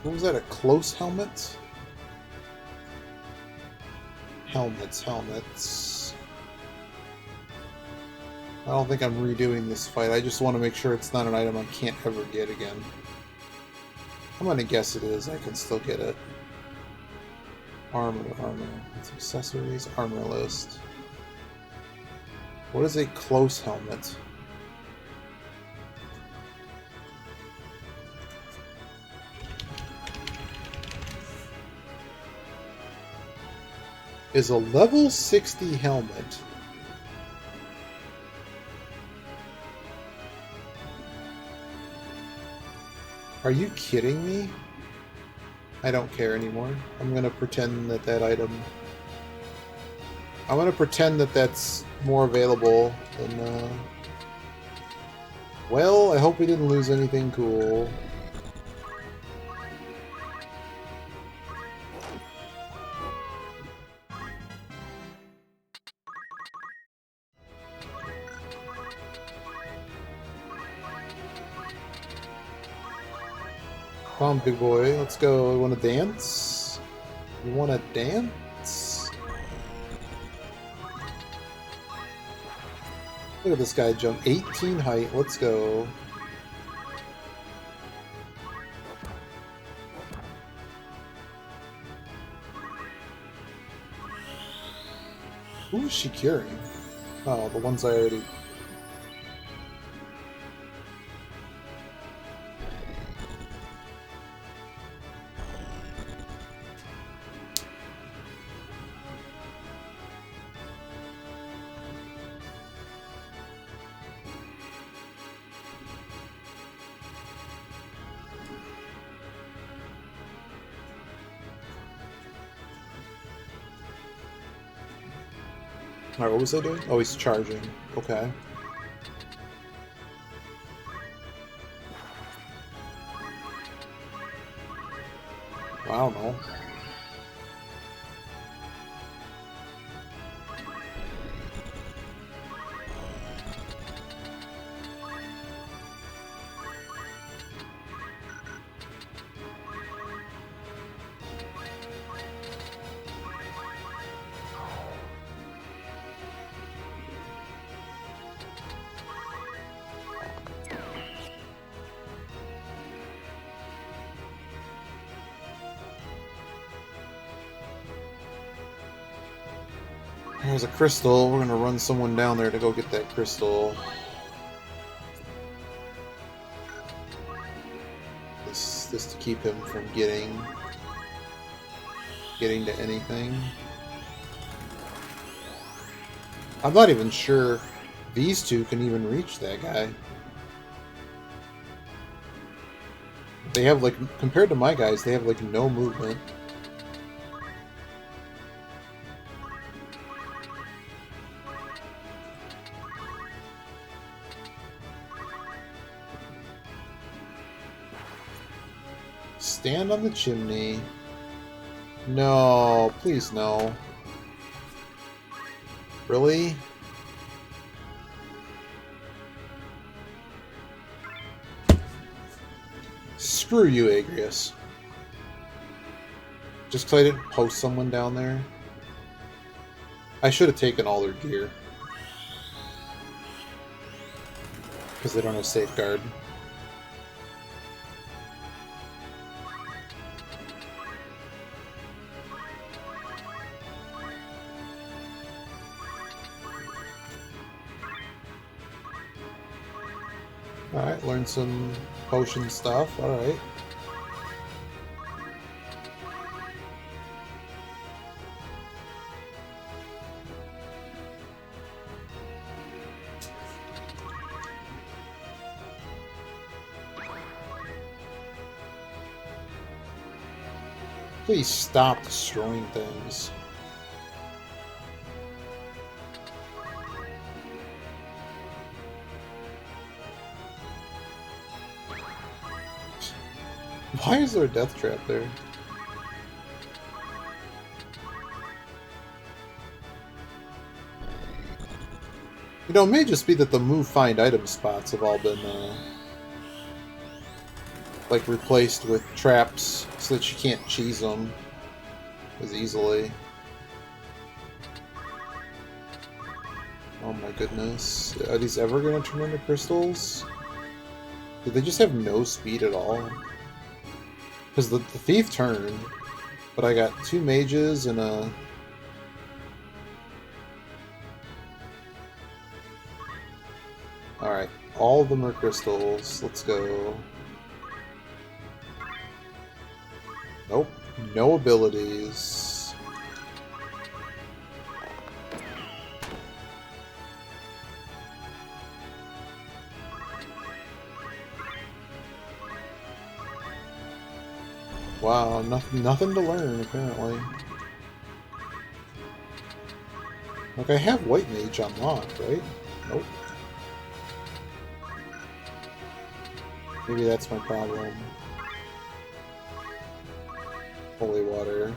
What was that? A close helmet? Helmets. I don't think I'm redoing this fight. I just want to make sure it's not an item I can't ever get again. I'm gonna guess it is. I can still get it. Armor. It's accessories. Armor list. What is a close helmet? Is a level 60 helmet. Are you kidding me? I don't care anymore. I'm gonna pretend that that item... I'm gonna pretend that that's more available than, Well, I hope we didn't lose anything cool. Come on, big boy. Let's go. Want to dance? You want to dance? Look at this guy jump 18 height. Let's go. Who is she curing? Oh, the ones I already... Alright, what was I doing? Oh, he's charging. Okay. I don't know. There's a crystal. We're gonna run someone down there to go get that crystal. This to keep him from getting to anything. I'm not even sure these two can even reach that guy. They have, like, compared to my guys, they have, like, no movement. Stand on the chimney. No, please no. Really? Screw you, Agrius. Just 'cause I didn't post someone down there. I should have taken all their gear. Because they don't have safeguard. Alright, learn some potion stuff. Alright. Please stop destroying things. Why is there a death trap there? You know, it may just be that the move find item spots have all been, like, replaced with traps so that you can't cheese them as easily. Oh my goodness. Are these ever going to turn into crystals? Do they just have no speed at all? Because the thief turned, but I got 2 mages and a... Alright, all of them are crystals. Let's go. Nope, no abilities. Wow, nothing to learn, apparently. Like, I have White Mage unlocked, right? Nope. Maybe that's my problem. Holy water.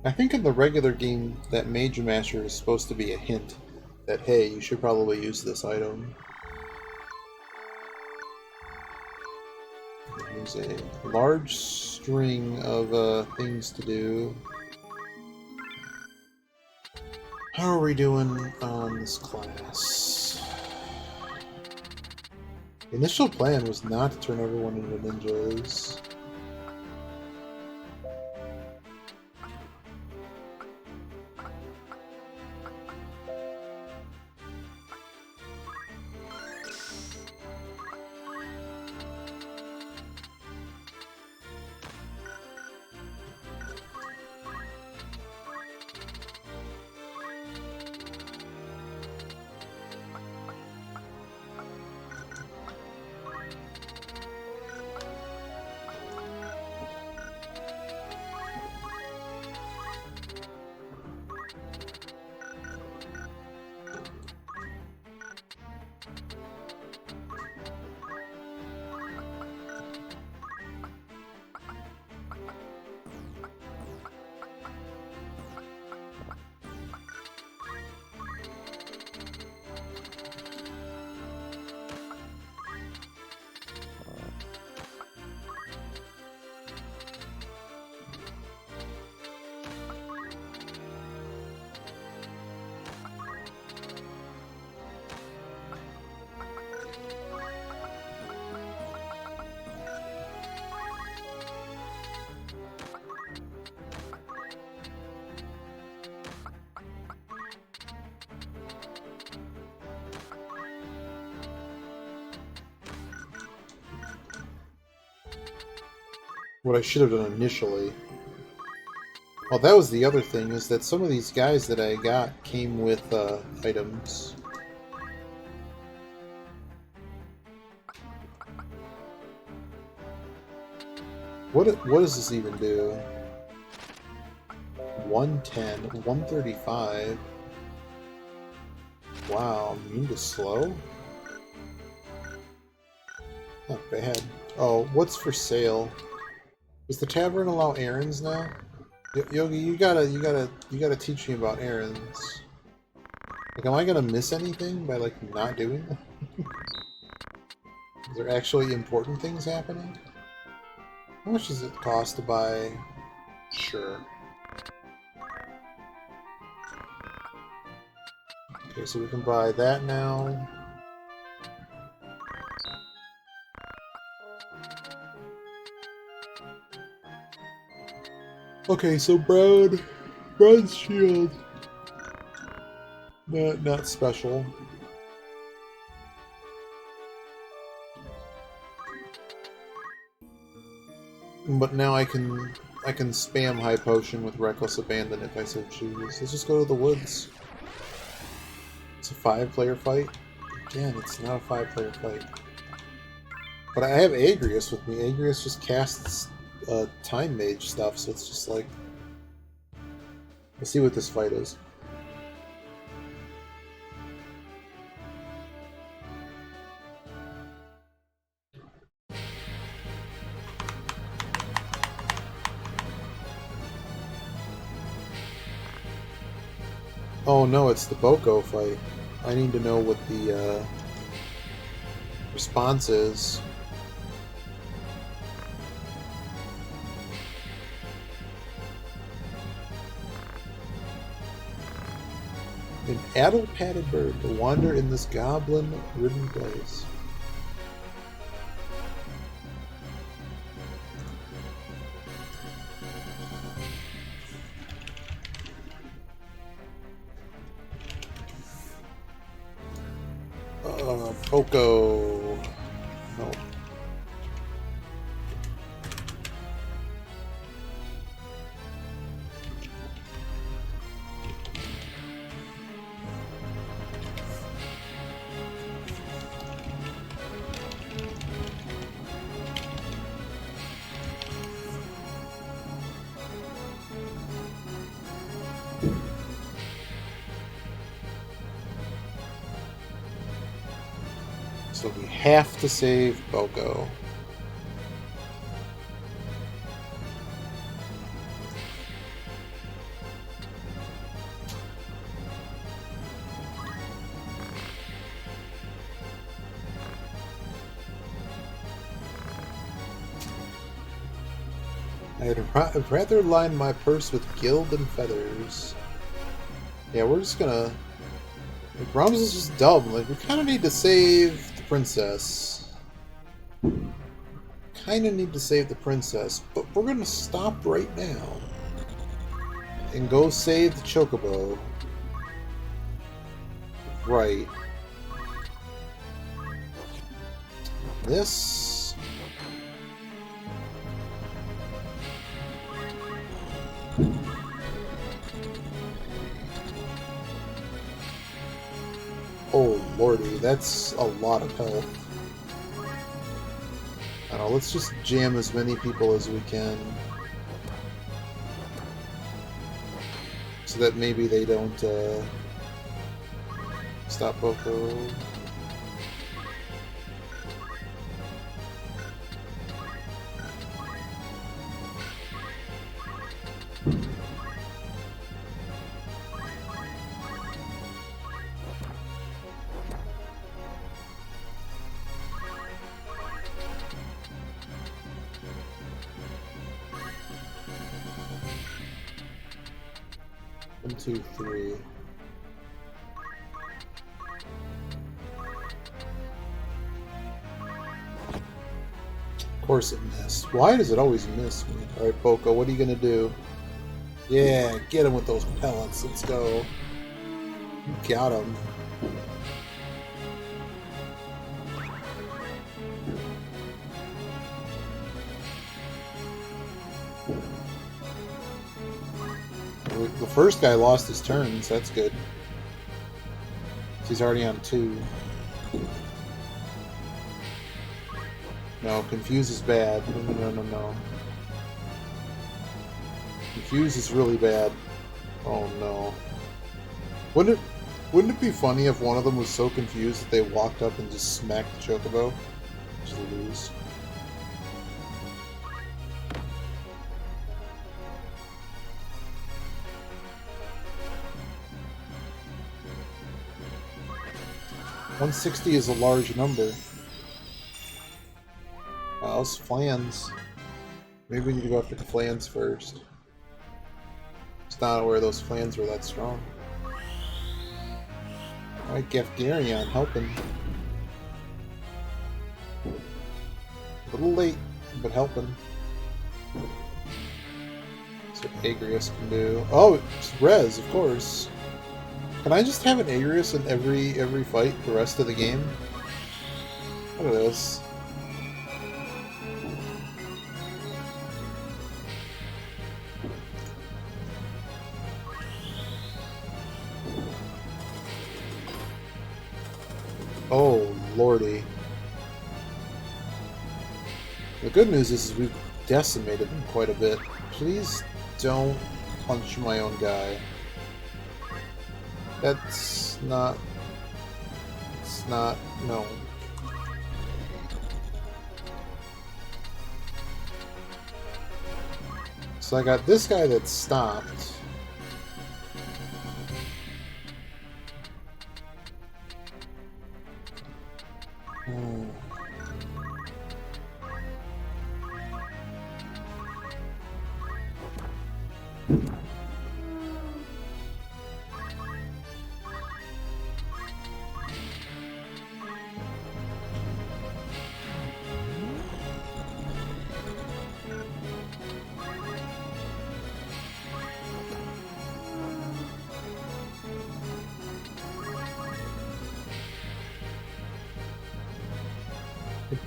I think in the regular game, that Mage Master is supposed to be a hint that, hey, you should probably use this item. There's a large string of things to do. How are we doing on this class? The initial plan was not to turn everyone into ninjas. What I should have done initially. Well, that was the other thing, is that some of these guys that I got came with items. What does this even do? 110, 135. Wow, immune to slow? Not bad. Oh, what's for sale? Does the tavern allow errands now? Yogi, you gotta teach me about errands. Like, am I gonna miss anything by like not doing them? Is there actually important things happening? How much does it cost to buy? Sure. Okay, so we can buy that now. Okay, so bronze shield. Not special. But now I can spam high potion with reckless abandon if I so choose. Let's just go to the woods. It's a 5-player fight. Again, it's not a 5-player fight. But I have Agrius with me. Agrius just casts time mage stuff, so it's just like, let's see what this fight is. Oh no, it's the Boko fight. I need to know what the response is. An addle-padded bird to wander in this goblin-ridden place. Poco. No. So we have to save Boko. I'd rather line my purse with gil than feathers. Yeah, we're just gonna... Like, Brahms is just dumb. Like, we kind of need to save the princess. Kind of need to save the princess, but we're gonna stop right now and go save the chocobo. Right. This... Oh lordy, that's a lot of health. I don't know, let's just jam as many people as we can. So that maybe they don't stop Boko. One, two, three. Of course it missed. Why does it always miss me? Alright, Boko, what are you gonna do? Yeah, get him with those pellets. Let's go. You got him. The first guy lost his turn, so that's good. He's already on 2. No, confuse is bad. No. Confuse is really bad. Oh no. Wouldn't it be funny if one of them was so confused that they walked up and just smacked the chocobo? Just lose. $160 is a large number. Those flans. Maybe we need to go after the flans first. Just not aware those flans were that strong. Alright, Gefgarion helping. A little late, but helping. That's what Agrius can do. Oh, it's Res, of course. Can I just have an Agrius in every fight the rest of the game? Look at this. Oh, lordy. The good news is we've decimated them quite a bit. Please don't punch my own guy. That's not... It's not... No. So I got this guy that stopped.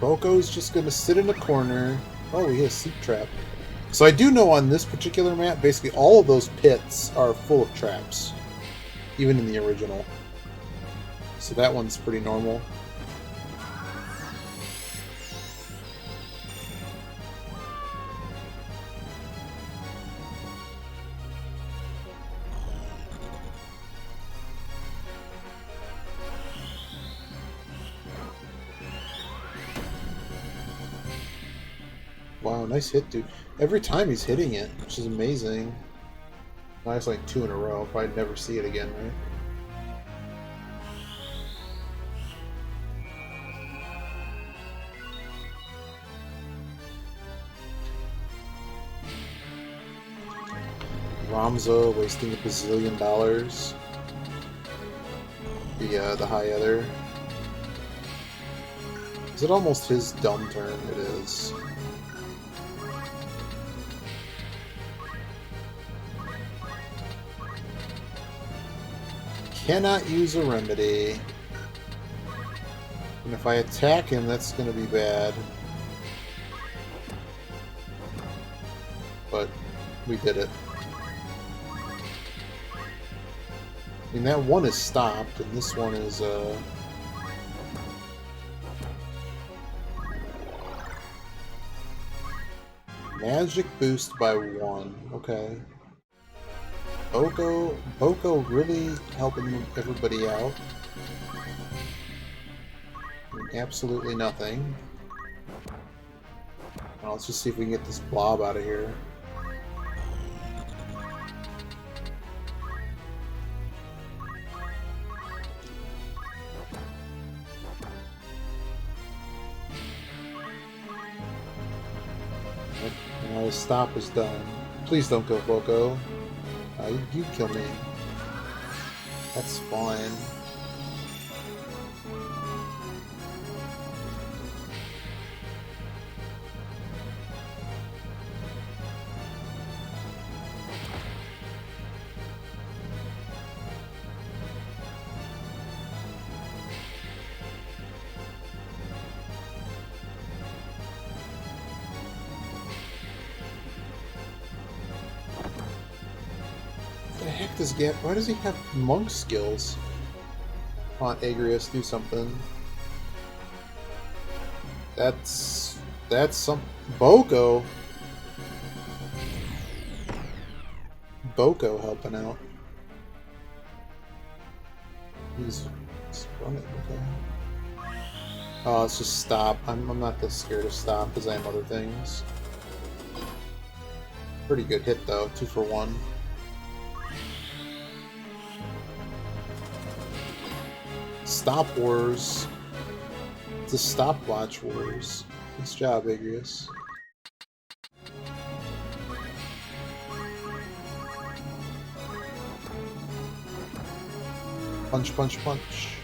Boko's just gonna sit in a corner. Oh, he has Sleep Trap. So I do know on this particular map, basically all of those pits are full of traps. Even in the original. So that one's pretty normal. Wow, nice hit, dude. Every time he's hitting it, which is amazing. Now it's like 2 in a row. Probably never see it again, right? Ramza wasting $1 bazillion. The high other. Is it almost his dumb turn? It is. Cannot use a remedy. And if I attack him, that's going to be bad. But we did it. I mean, that one is stopped, and this one is, magic boost by 1. Okay. Boko really helping everybody out. Absolutely nothing. Well, let's just see if we can get this blob out of here. Now his stop is done. Please don't go, Boko. You kill me. That's fine. What the heck does Gap? Why does he have monk skills? Come on, Agrius, do something. That's some Boko helping out. He's running. Okay. Oh, let's just stop. I'm not this scared of stop because I have other things. Pretty good hit though, 2 for 1. Stop wars. It's a stopwatch wars. Nice job, Agrius. Punch, punch, punch.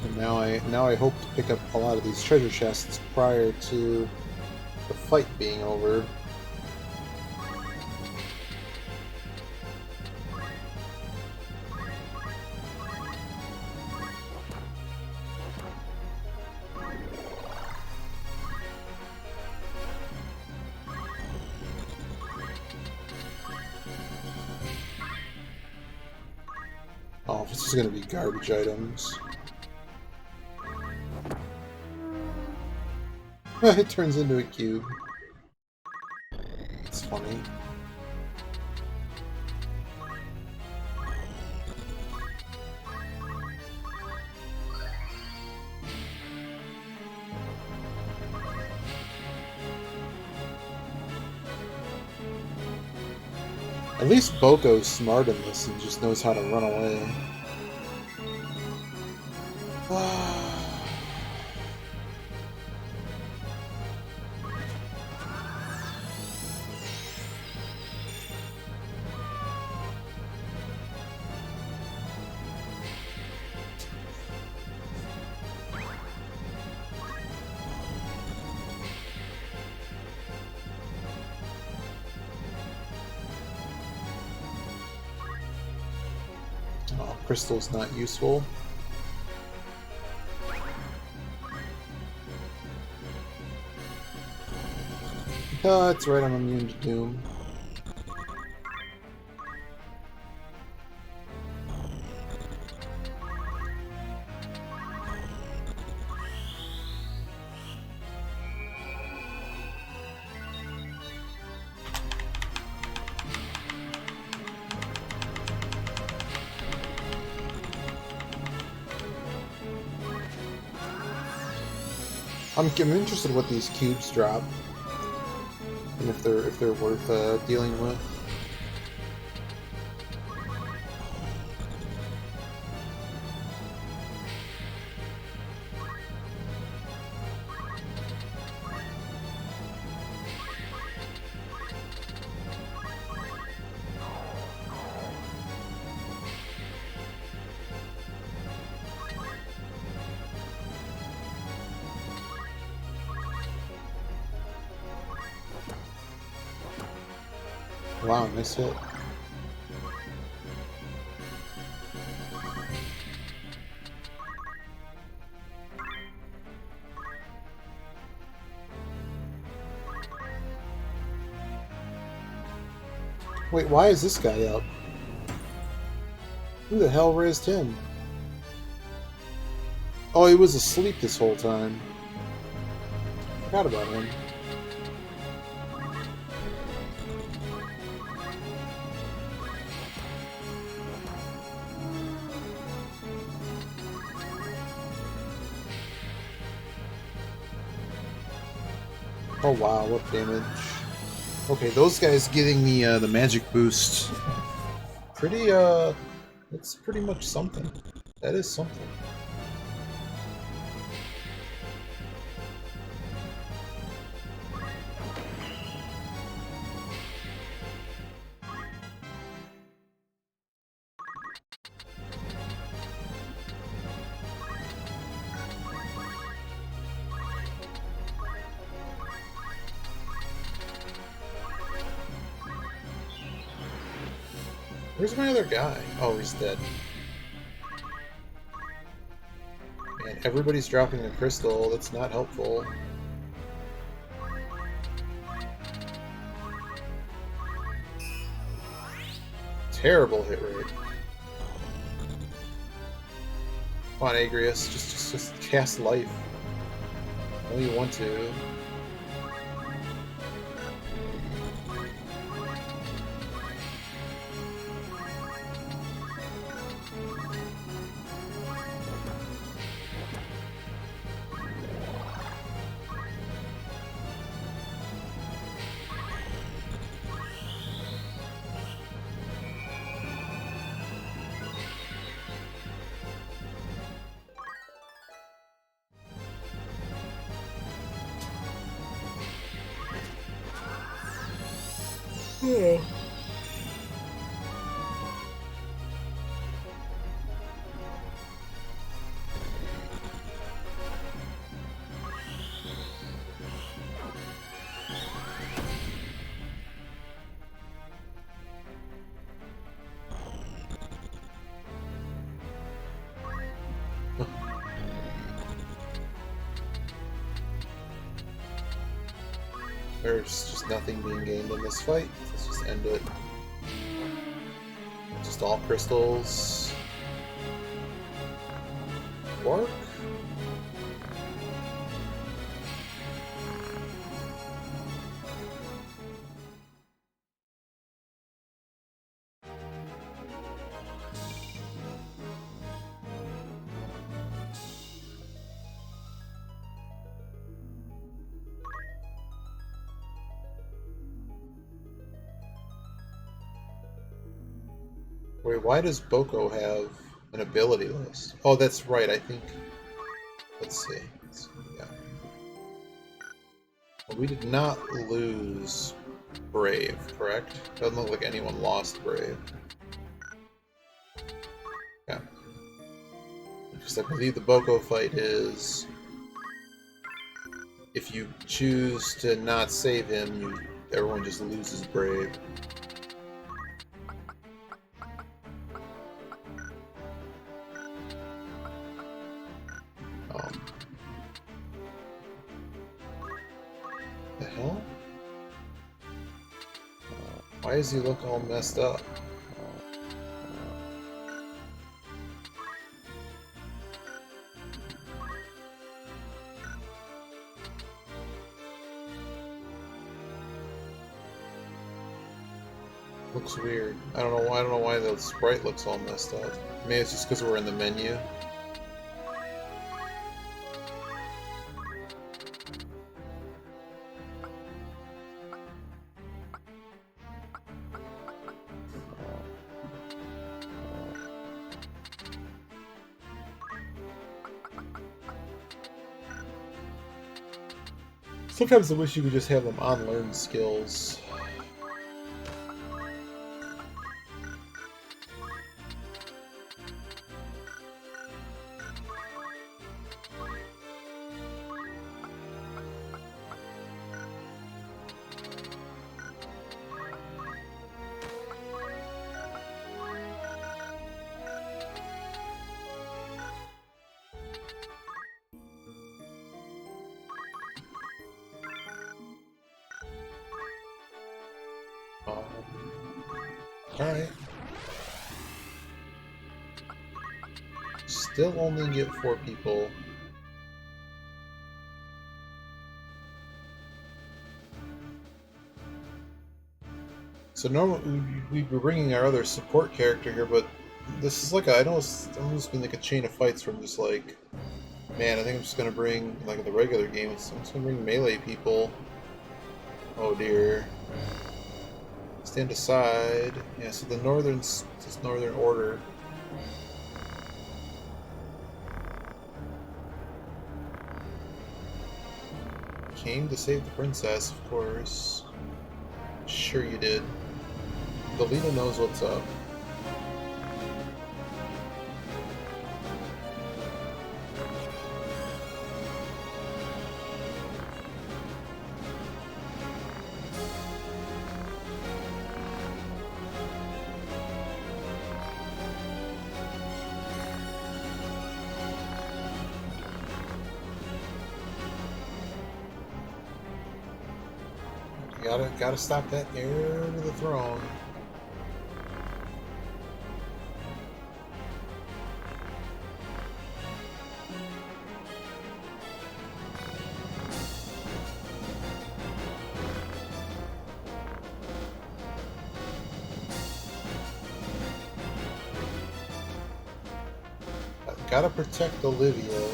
And now I hope to pick up a lot of these treasure chests prior to the fight being over. Oh, this is gonna be garbage items. It turns into a cube. It's funny. At least Boko's smart in this and just knows how to run away. Oh, crystal's not useful. Oh, that's right, I'm immune to Doom. I'm interested what these cubes drop, and if they're worth dealing with. Wow, nice hit. Wait, why is this guy up? Who the hell raised him? Oh, he was asleep this whole time. Forgot about him. Oh wow, what damage. Okay, those guys getting the magic boost. Pretty, it's pretty much something. That is something. Where's my other guy? Oh, he's dead. Man, everybody's dropping a crystal. That's not helpful. Terrible hit rate. Come on, Agrius. Just cast life. I know you want to. Yeah. There's just nothing being gained in this fight. Let's just end it. Just all crystals. Work? Wait, why does Boko have an ability list? Oh, that's right, I think... Let's see. Yeah. Well, we did not lose Brave, correct? Doesn't look like anyone lost Brave. Yeah. Because I believe the Boko fight is... If you choose to not save him, everyone just loses Brave. The hell? Why does he look all messed up? Looks weird. I don't know why the sprite looks all messed up. Maybe it's just because we're in the menu. Sometimes I wish you could just have them on learn skills. Alright. Still only get 4 people. So normally we'd be bringing our other support character here, but this is like I know it's almost been like a chain of fights from just like, man, I think I'm just gonna bring like the regular game. I'm just gonna bring melee people. Oh dear. Stand aside. Yeah, so the this Northern Order. Came to save the princess, of course. Sure you did. Galena knows what's up. Gotta stop that heir to the throne. Gotta protect Olivia.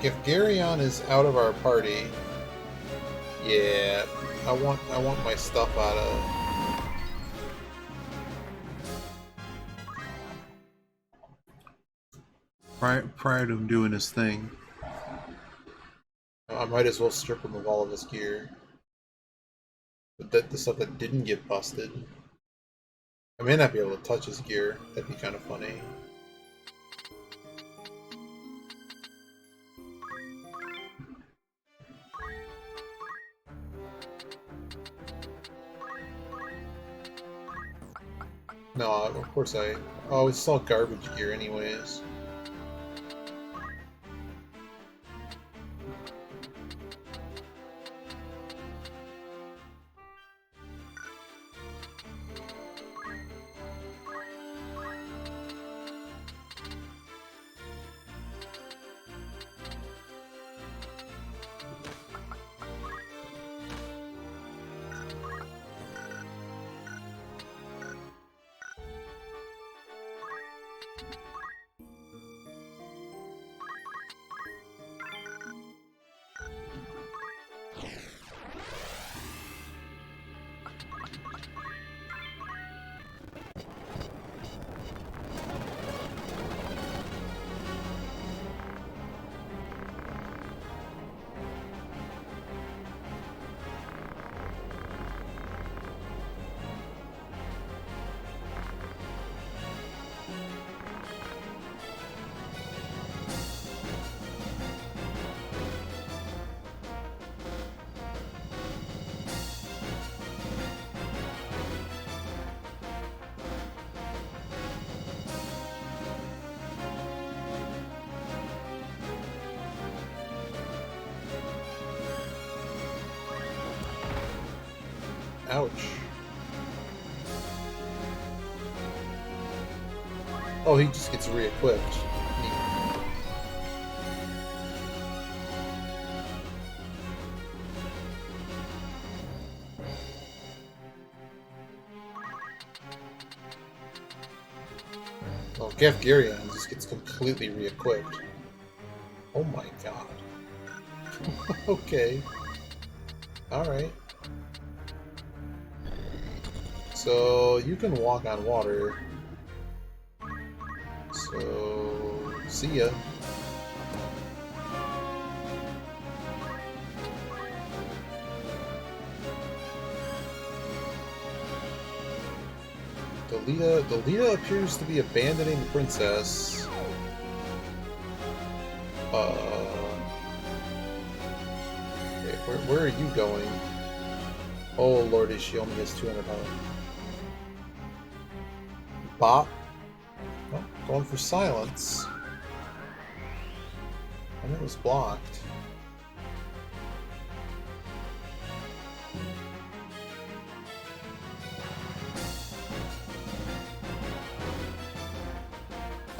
If Garyon is out of our party, yeah, I want my stuff out of. Prior to him doing his thing, I might as well strip him of all of his gear. But the stuff that didn't get busted, I may not be able to touch his gear. That'd be kind of funny. No, of course I... Oh, it's all garbage gear anyways. Ouch. Oh, he just gets re-equipped. Oh, Garyon just gets completely re-equipped. Oh my god. Okay. Alright. So, you can walk on water. So, see ya. Delita appears to be abandoning the princess. Okay, where are you going? Oh lordy, she only has 200 health. Bop. Oh, going for silence. And it was blocked.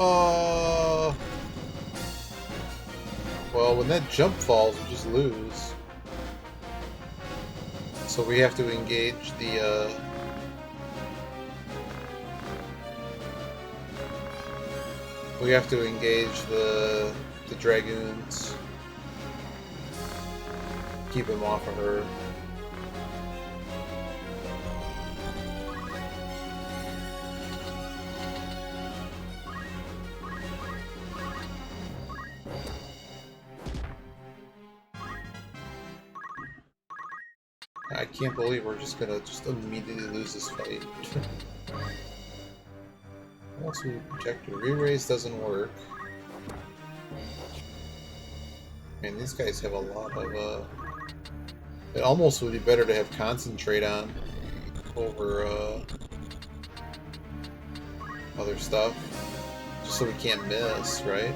Well, when that jump falls, we just lose. So we have to engage the, we have to engage the dragoons. Keep him off of her. I can't believe we're just gonna immediately lose this fight. Also, projector re-raise doesn't work. Man, these guys have a lot of, it almost would be better to have concentrate on over, other stuff. Just so we can't miss, right?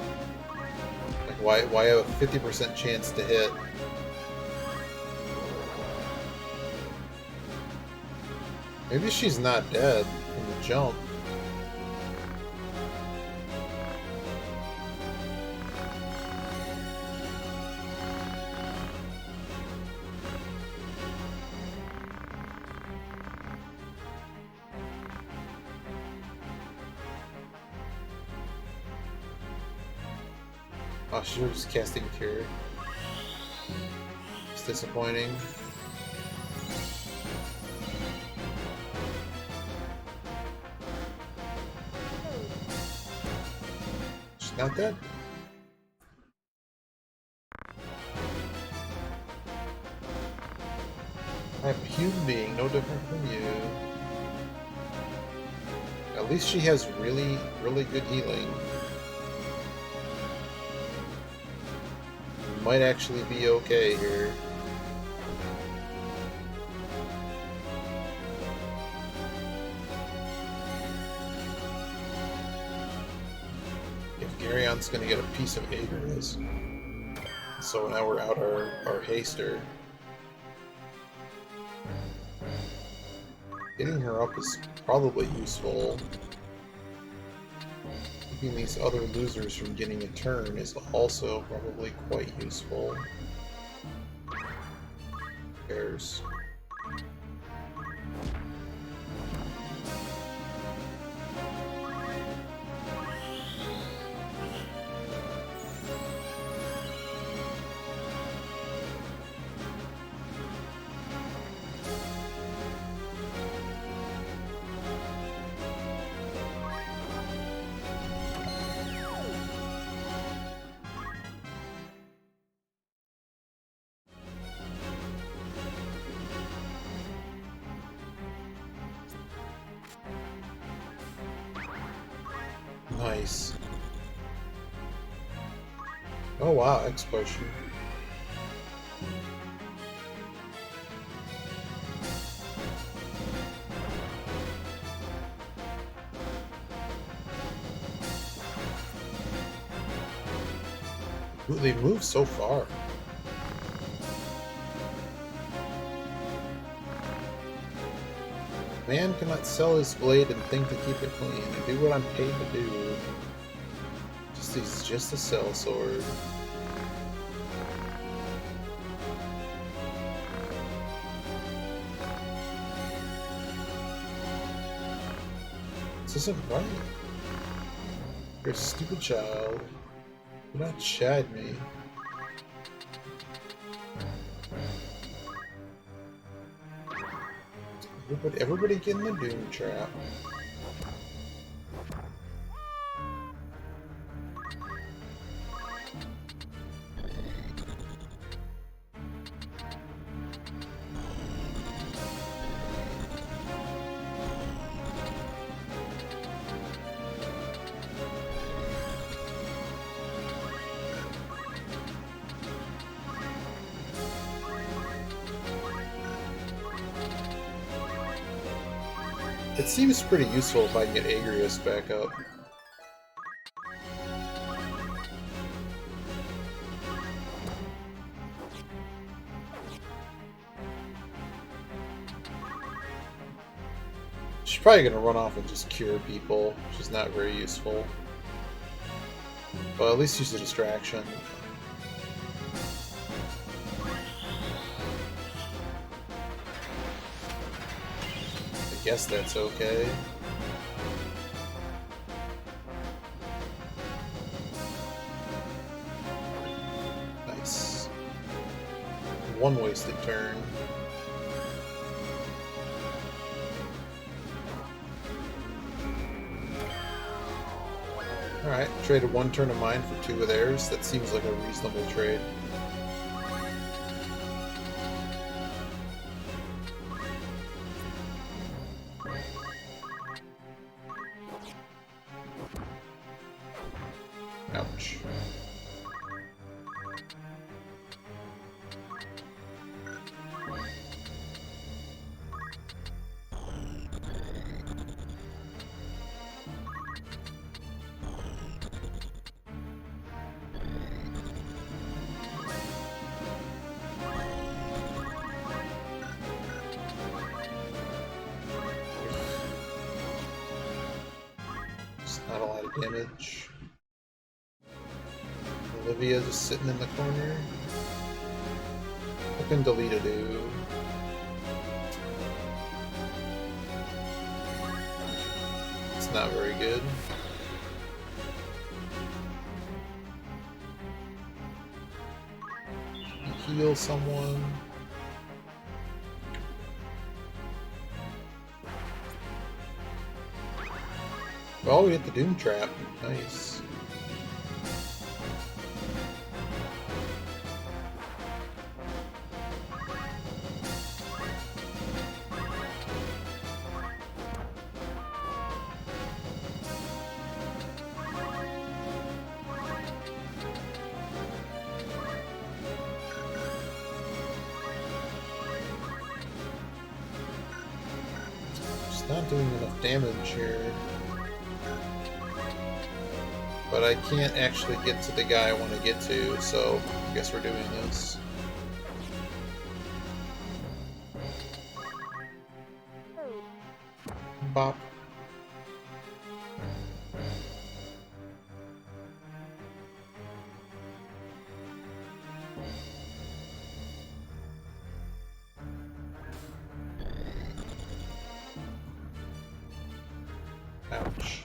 Like, why have a 50% chance to hit? Maybe she's not dead from the jump. Oh, she was just casting Cure. It's disappointing. She's not dead? I'm a human being, no different from you. At least she has really, really good healing. Might actually be okay here. If Garion's gonna get a piece of Aegis. So now we're out our haster. Getting her up is probably useful. Keeping these other losers from getting a turn is also probably quite useful. Cares. Nice. Oh wow, X-Potion. Ooh, they move so far. Man cannot sell his blade and think to keep it clean and do what I'm paid to do. He's just a cell sword. This isn't right. You're a stupid child. Do not chide me. Everybody get in the doom trap. It seems pretty useful if I can get Agrius back up. She's probably gonna run off and just cure people, which is not very useful. Well, at least use a distraction. I guess that's okay. Nice. One wasted turn. Alright, traded one turn of mine for two of theirs. That seems like a reasonable trade. Ouch. Not a lot of damage. Olivia just sitting in the corner. What can Delita do? It's not very good. Heal someone. Oh, we hit the Doom Trap. Nice. Just not doing enough damage here. But I can't actually get to the guy I want to get to, so I guess we're doing this. Bop. Ouch.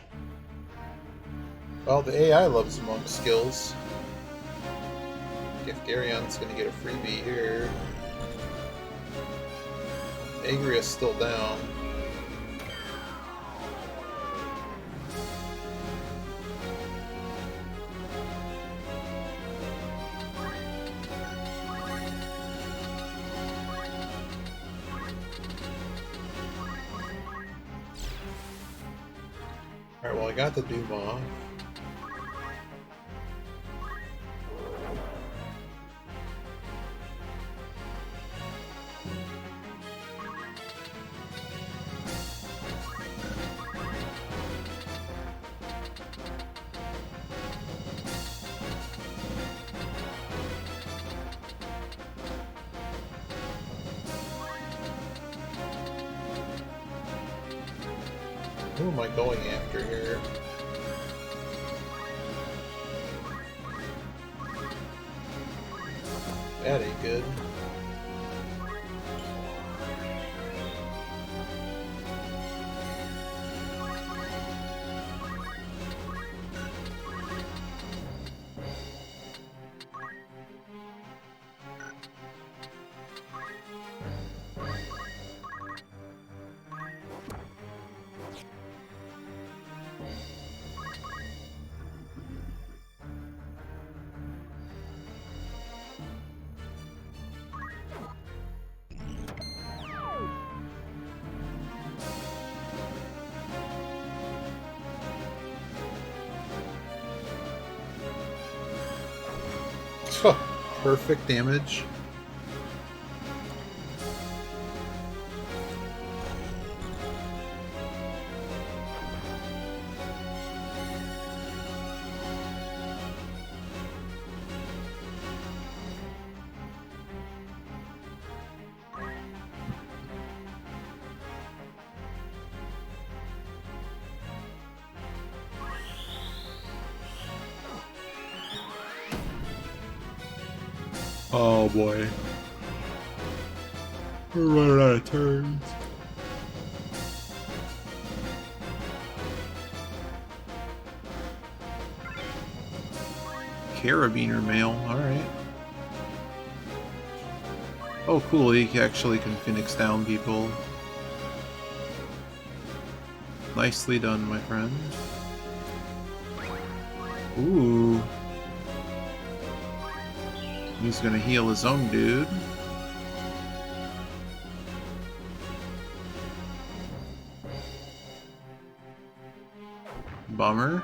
Well, the AI loves monk skills. Gifgarion's gonna get a freebie here. Agria's still down. Alright, well I got the Doom off. Who am I going after here? That ain't good. Perfect damage. Oh boy. We're running out of turns. Carabiner mail, alright. Oh cool, he actually can Phoenix down people. Nicely done, my friend. Ooh. He's gonna heal his own dude. Bummer.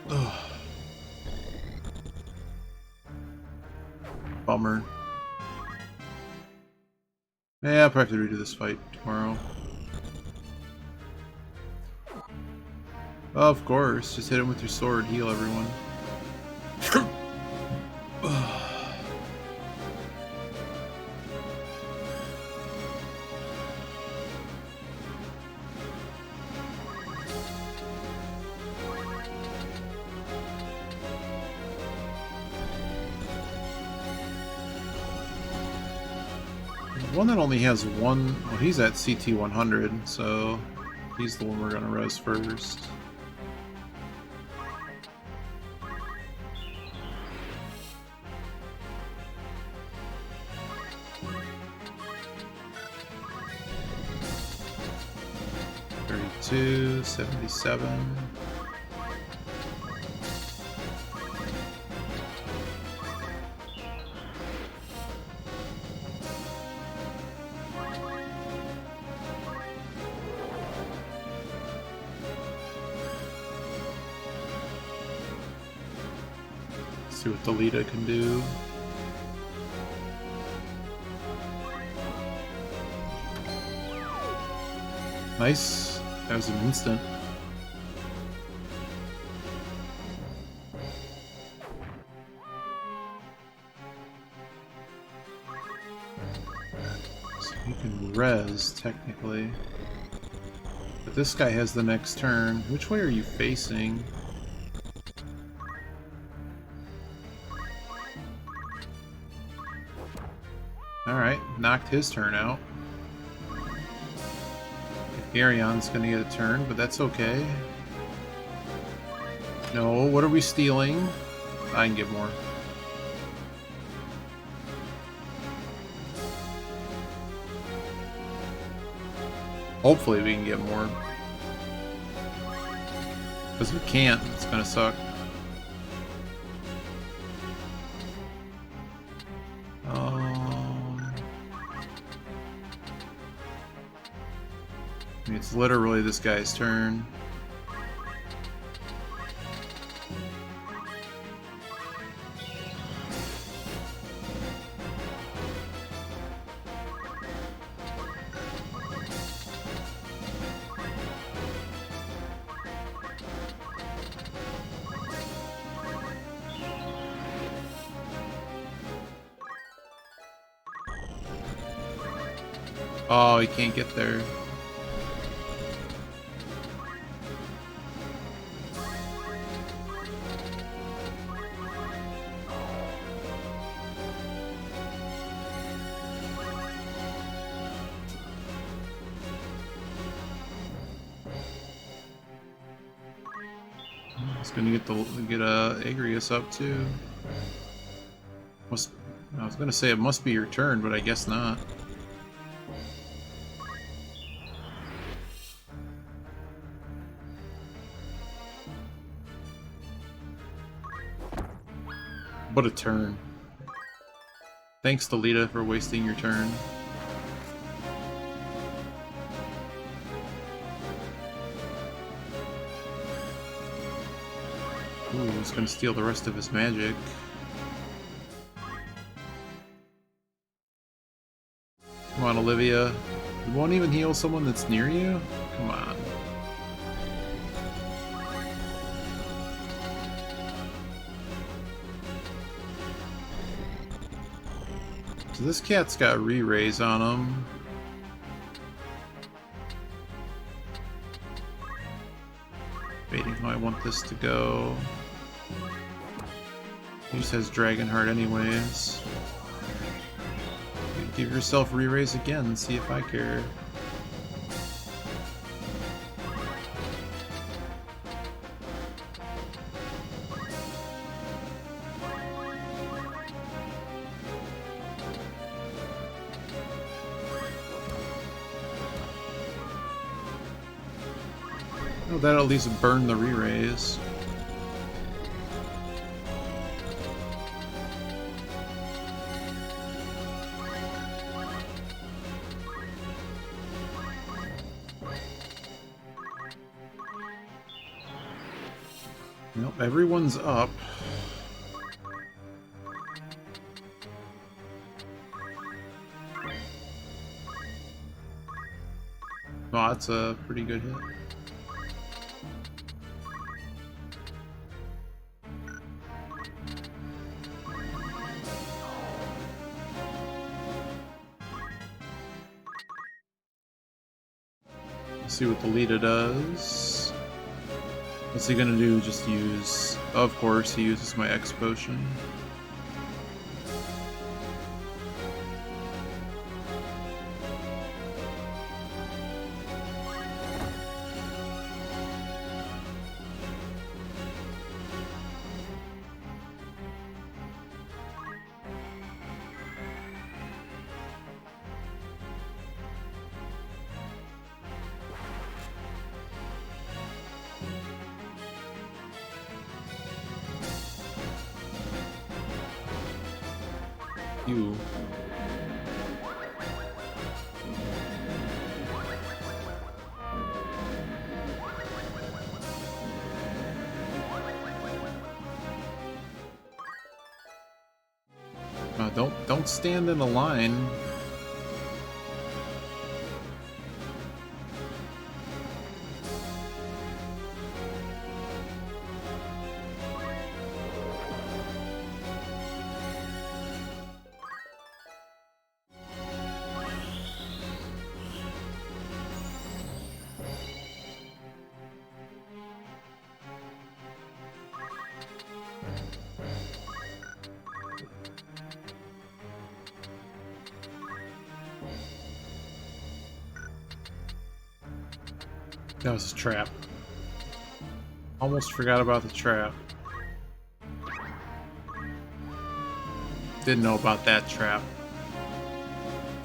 Ugh. Bummer. Yeah, I'll probably have to redo this fight tomorrow. Of course, just hit him with your sword, heal everyone. One that only has one. Well, he's at CT 100, so he's the one we're gonna res first. $32, $77. See what the Lita can do. Nice. That was an instant. So you can res, technically. But this guy has the next turn. Which way are you facing? Alright, knocked his turn out. Garion's gonna get a turn, but that's okay. No, what are we stealing? I can get more. Hopefully we can get more. Because we can't, it's gonna suck. It's literally this guy's turn. Oh, he can't get there. He's gonna get Agrius up too. I was gonna say it must be your turn, but I guess not. What a turn. Thanks to Lita for wasting your turn. Ooh, he's gonna steal the rest of his magic. Come on, Olivia. You won't even heal someone that's near you? Come on. So this cat's got re-raise on him. Debating how I want this to go. He just has Dragonheart anyways. Give yourself re-raise again and see if I care. Oh, that'll at least burn the re-raise. Nope, everyone's up. Oh, that's a pretty good hit. Let's see what the Lita does. What's he gonna do? Just use... Of course, he uses my X potion. You. Don't stand in a line. That was a trap. Almost forgot about the trap. Didn't know about that trap.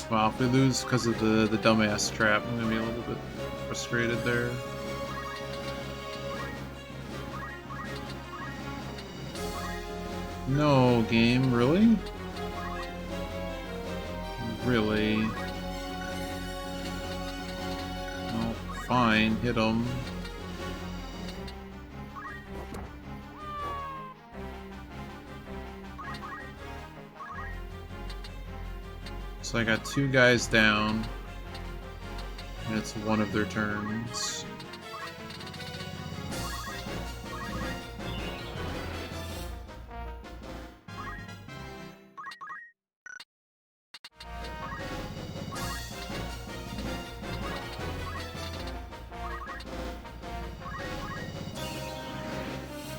Well, if we lose because of the dumbass trap, I'm gonna be a little bit frustrated there. No, game, really? Really? Oh, fine, hit him. So I got two guys down, and it's one of their turns.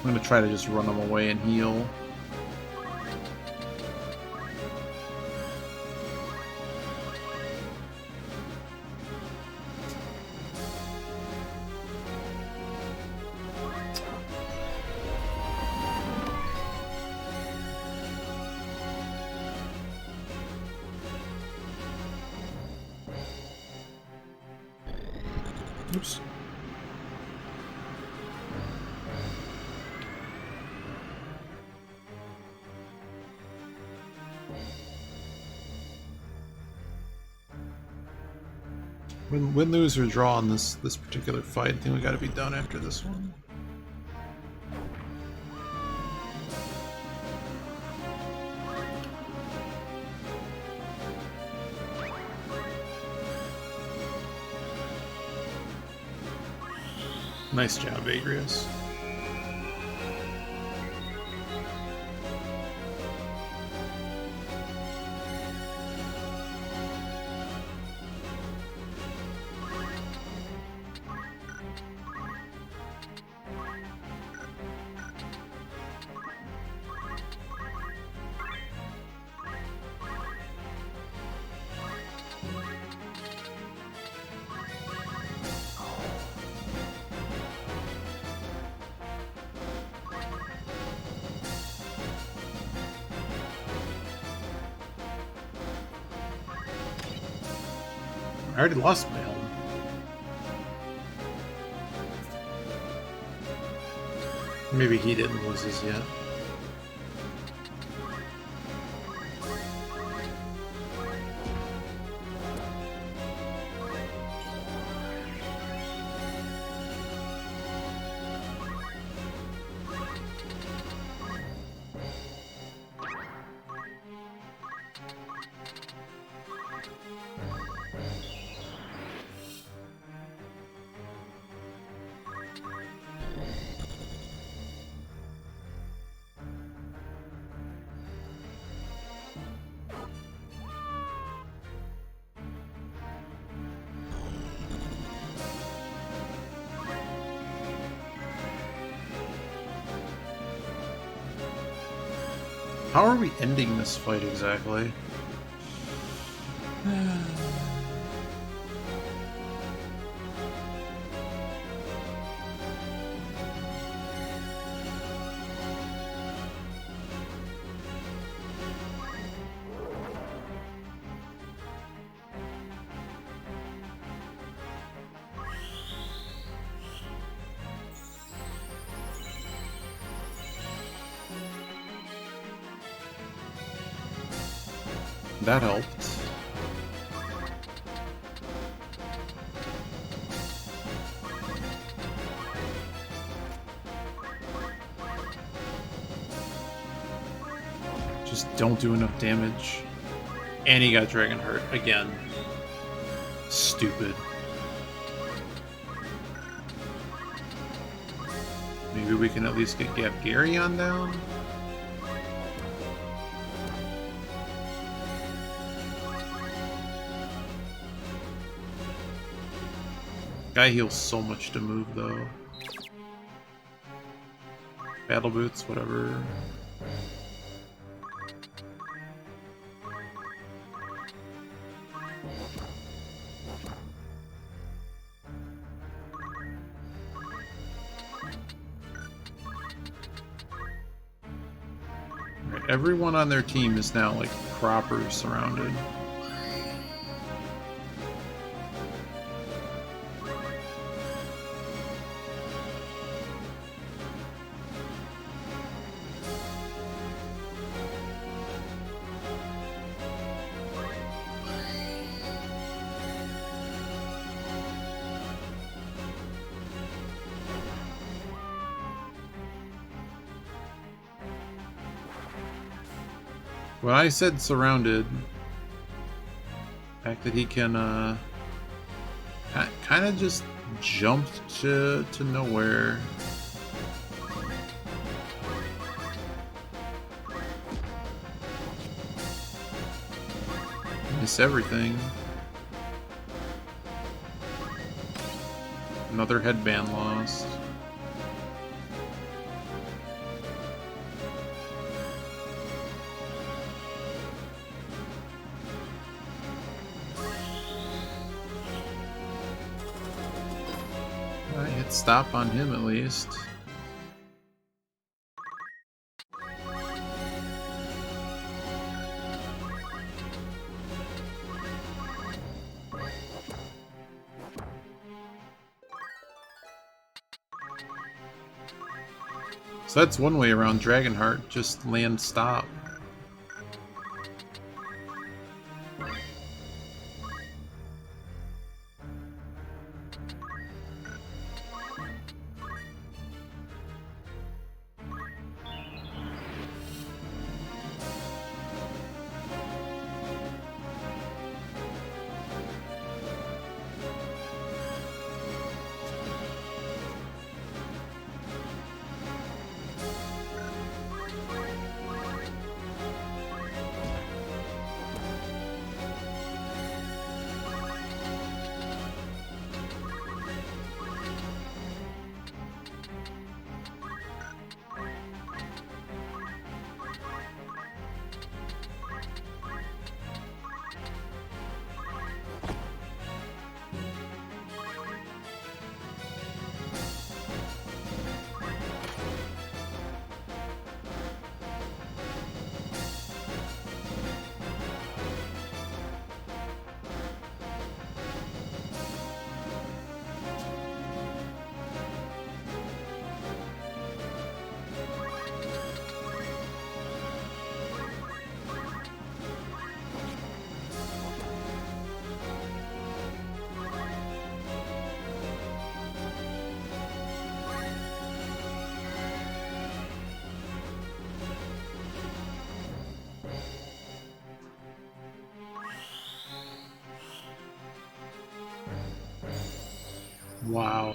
I'm gonna try to just run them away and heal. Oops. Win, lose, or draw on this particular fight. I think we gotta be done after this one. Nice job, Agrius. I already lost my helm. Maybe he didn't lose his yet. How are we ending this fight exactly? That helped. Just don't do enough damage. And he got Dragon Heart again. Stupid. Maybe we can at least get Gary on down? Guy heals so much to move, though. Battle boots, whatever. Right, everyone on their team is now like proper surrounded. When I said surrounded, the fact that he can kind of just jumped to nowhere. Miss everything. Another headband lost. I hit stop on him at least. So that's one way around Dragonheart, just land stop. Wow.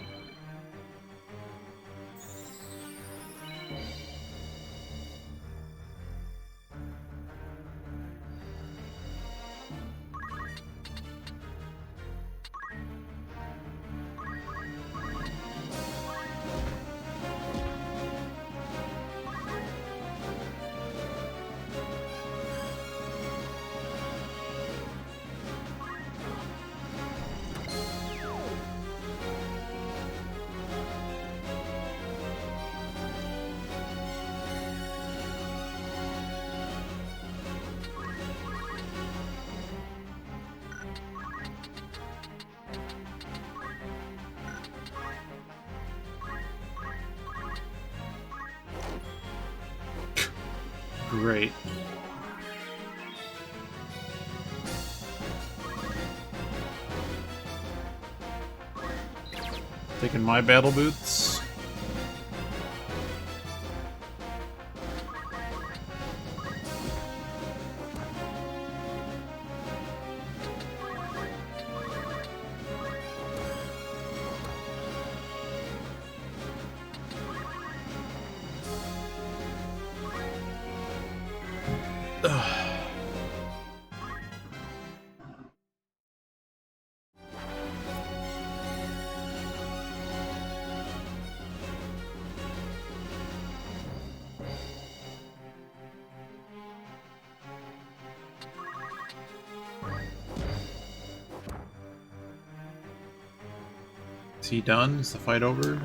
Great. Taking my battle boots. Is he done? Is the fight over?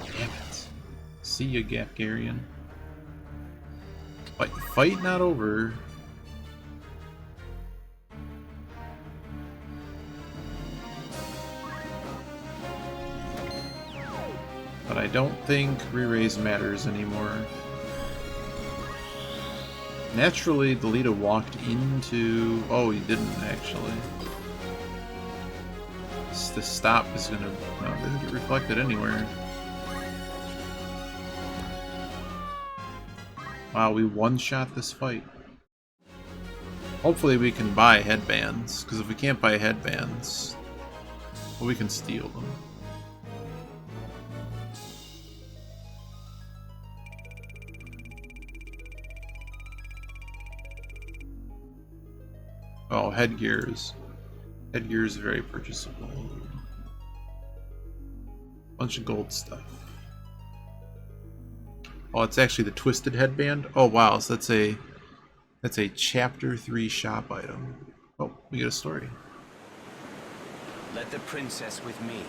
Damn it. See ya, Gafgarian. Fight not over. But I don't think re-raise matters anymore. Naturally, Delita walked into... Oh, he didn't, actually. The stop is gonna... No, it doesn't get reflected anywhere. Wow, we one-shot this fight. Hopefully we can buy headbands, because if we can't buy headbands, well, we can steal them. Oh, headgears. Headgear is very purchasable. Bunch of gold stuff. Oh, it's actually the twisted headband. Oh wow, so that's a chapter 3 shop item. Oh, we get a story. Let the princess with me.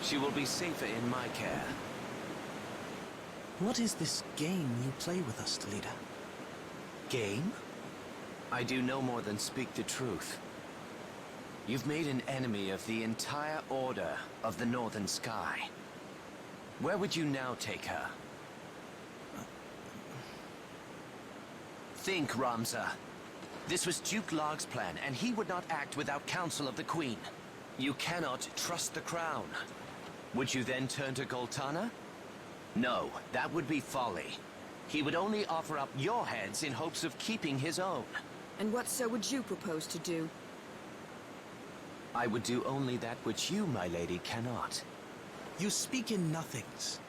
She will be safer in my care. What is this game you play with us, Delita? Game? I do no more than speak the truth. You've made an enemy of the entire Order of the Northern Sky. Where would you now take her? Think, Ramza. This was Duke Larg's plan, and he would not act without counsel of the Queen. You cannot trust the crown. Would you then turn to Goltana? No, that would be folly. He would only offer up your heads in hopes of keeping his own. And what so would you propose to do? I would do only that which you, my lady, cannot. You speak in nothings.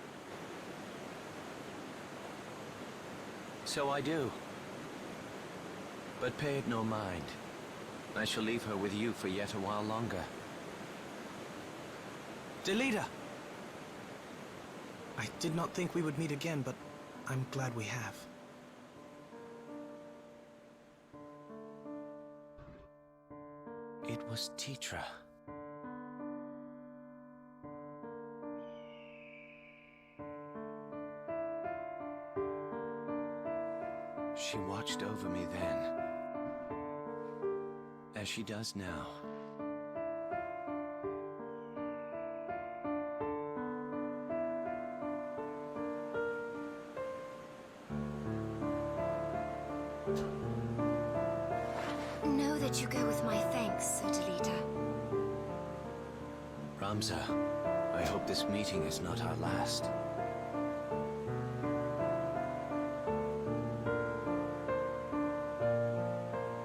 So I do. But pay it no mind. I shall leave her with you for yet a while longer. Delita! I did not think we would meet again, but I'm glad we have. It was Titra. She watched over me then, as she does now. Know that you go with my thanks, Adelita. Ramza, I hope this meeting is not our last.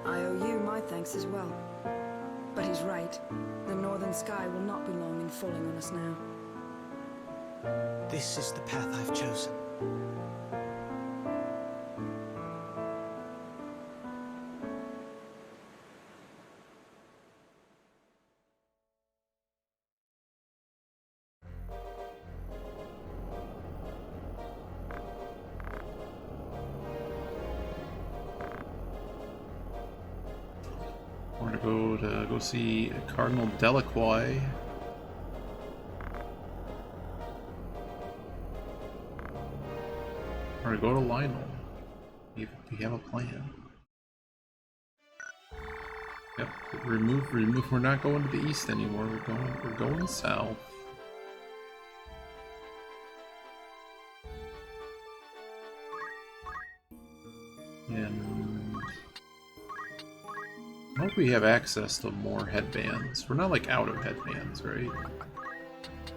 I owe you my thanks as well. But he's right. The Northern Sky will not be long rain falling on us now. This is the path I've chosen. We're gonna go see Cardinal Delacroix. Or go to Lionel. We have a plan. Yep. Remove. We're not going to the east anymore. We're going south. And I hope we have access to more headbands. We're not like out of headbands, right?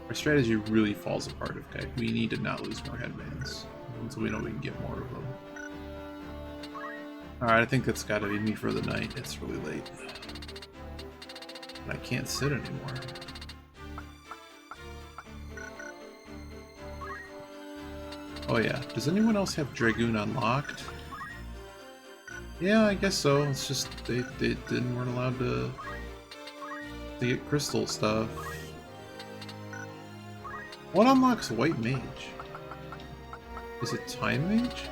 Our strategy really falls apart if we need to not lose more headbands. So we know we can get more of them. Alright, I think that's gotta be me for the night. It's really late. And I can't sit anymore. Oh yeah, does anyone else have Dragoon unlocked? Yeah, I guess so. It's just they weren't allowed to get crystal stuff. What unlocks White Mage? Is it Time Mage?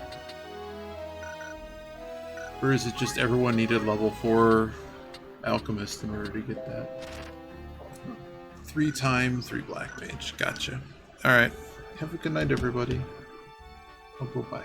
Or is it just everyone needed level 4 Alchemist in order to get that? 3 Time, 3 Black Mage. Gotcha. Alright. Have a good night, everybody. Oh, bye.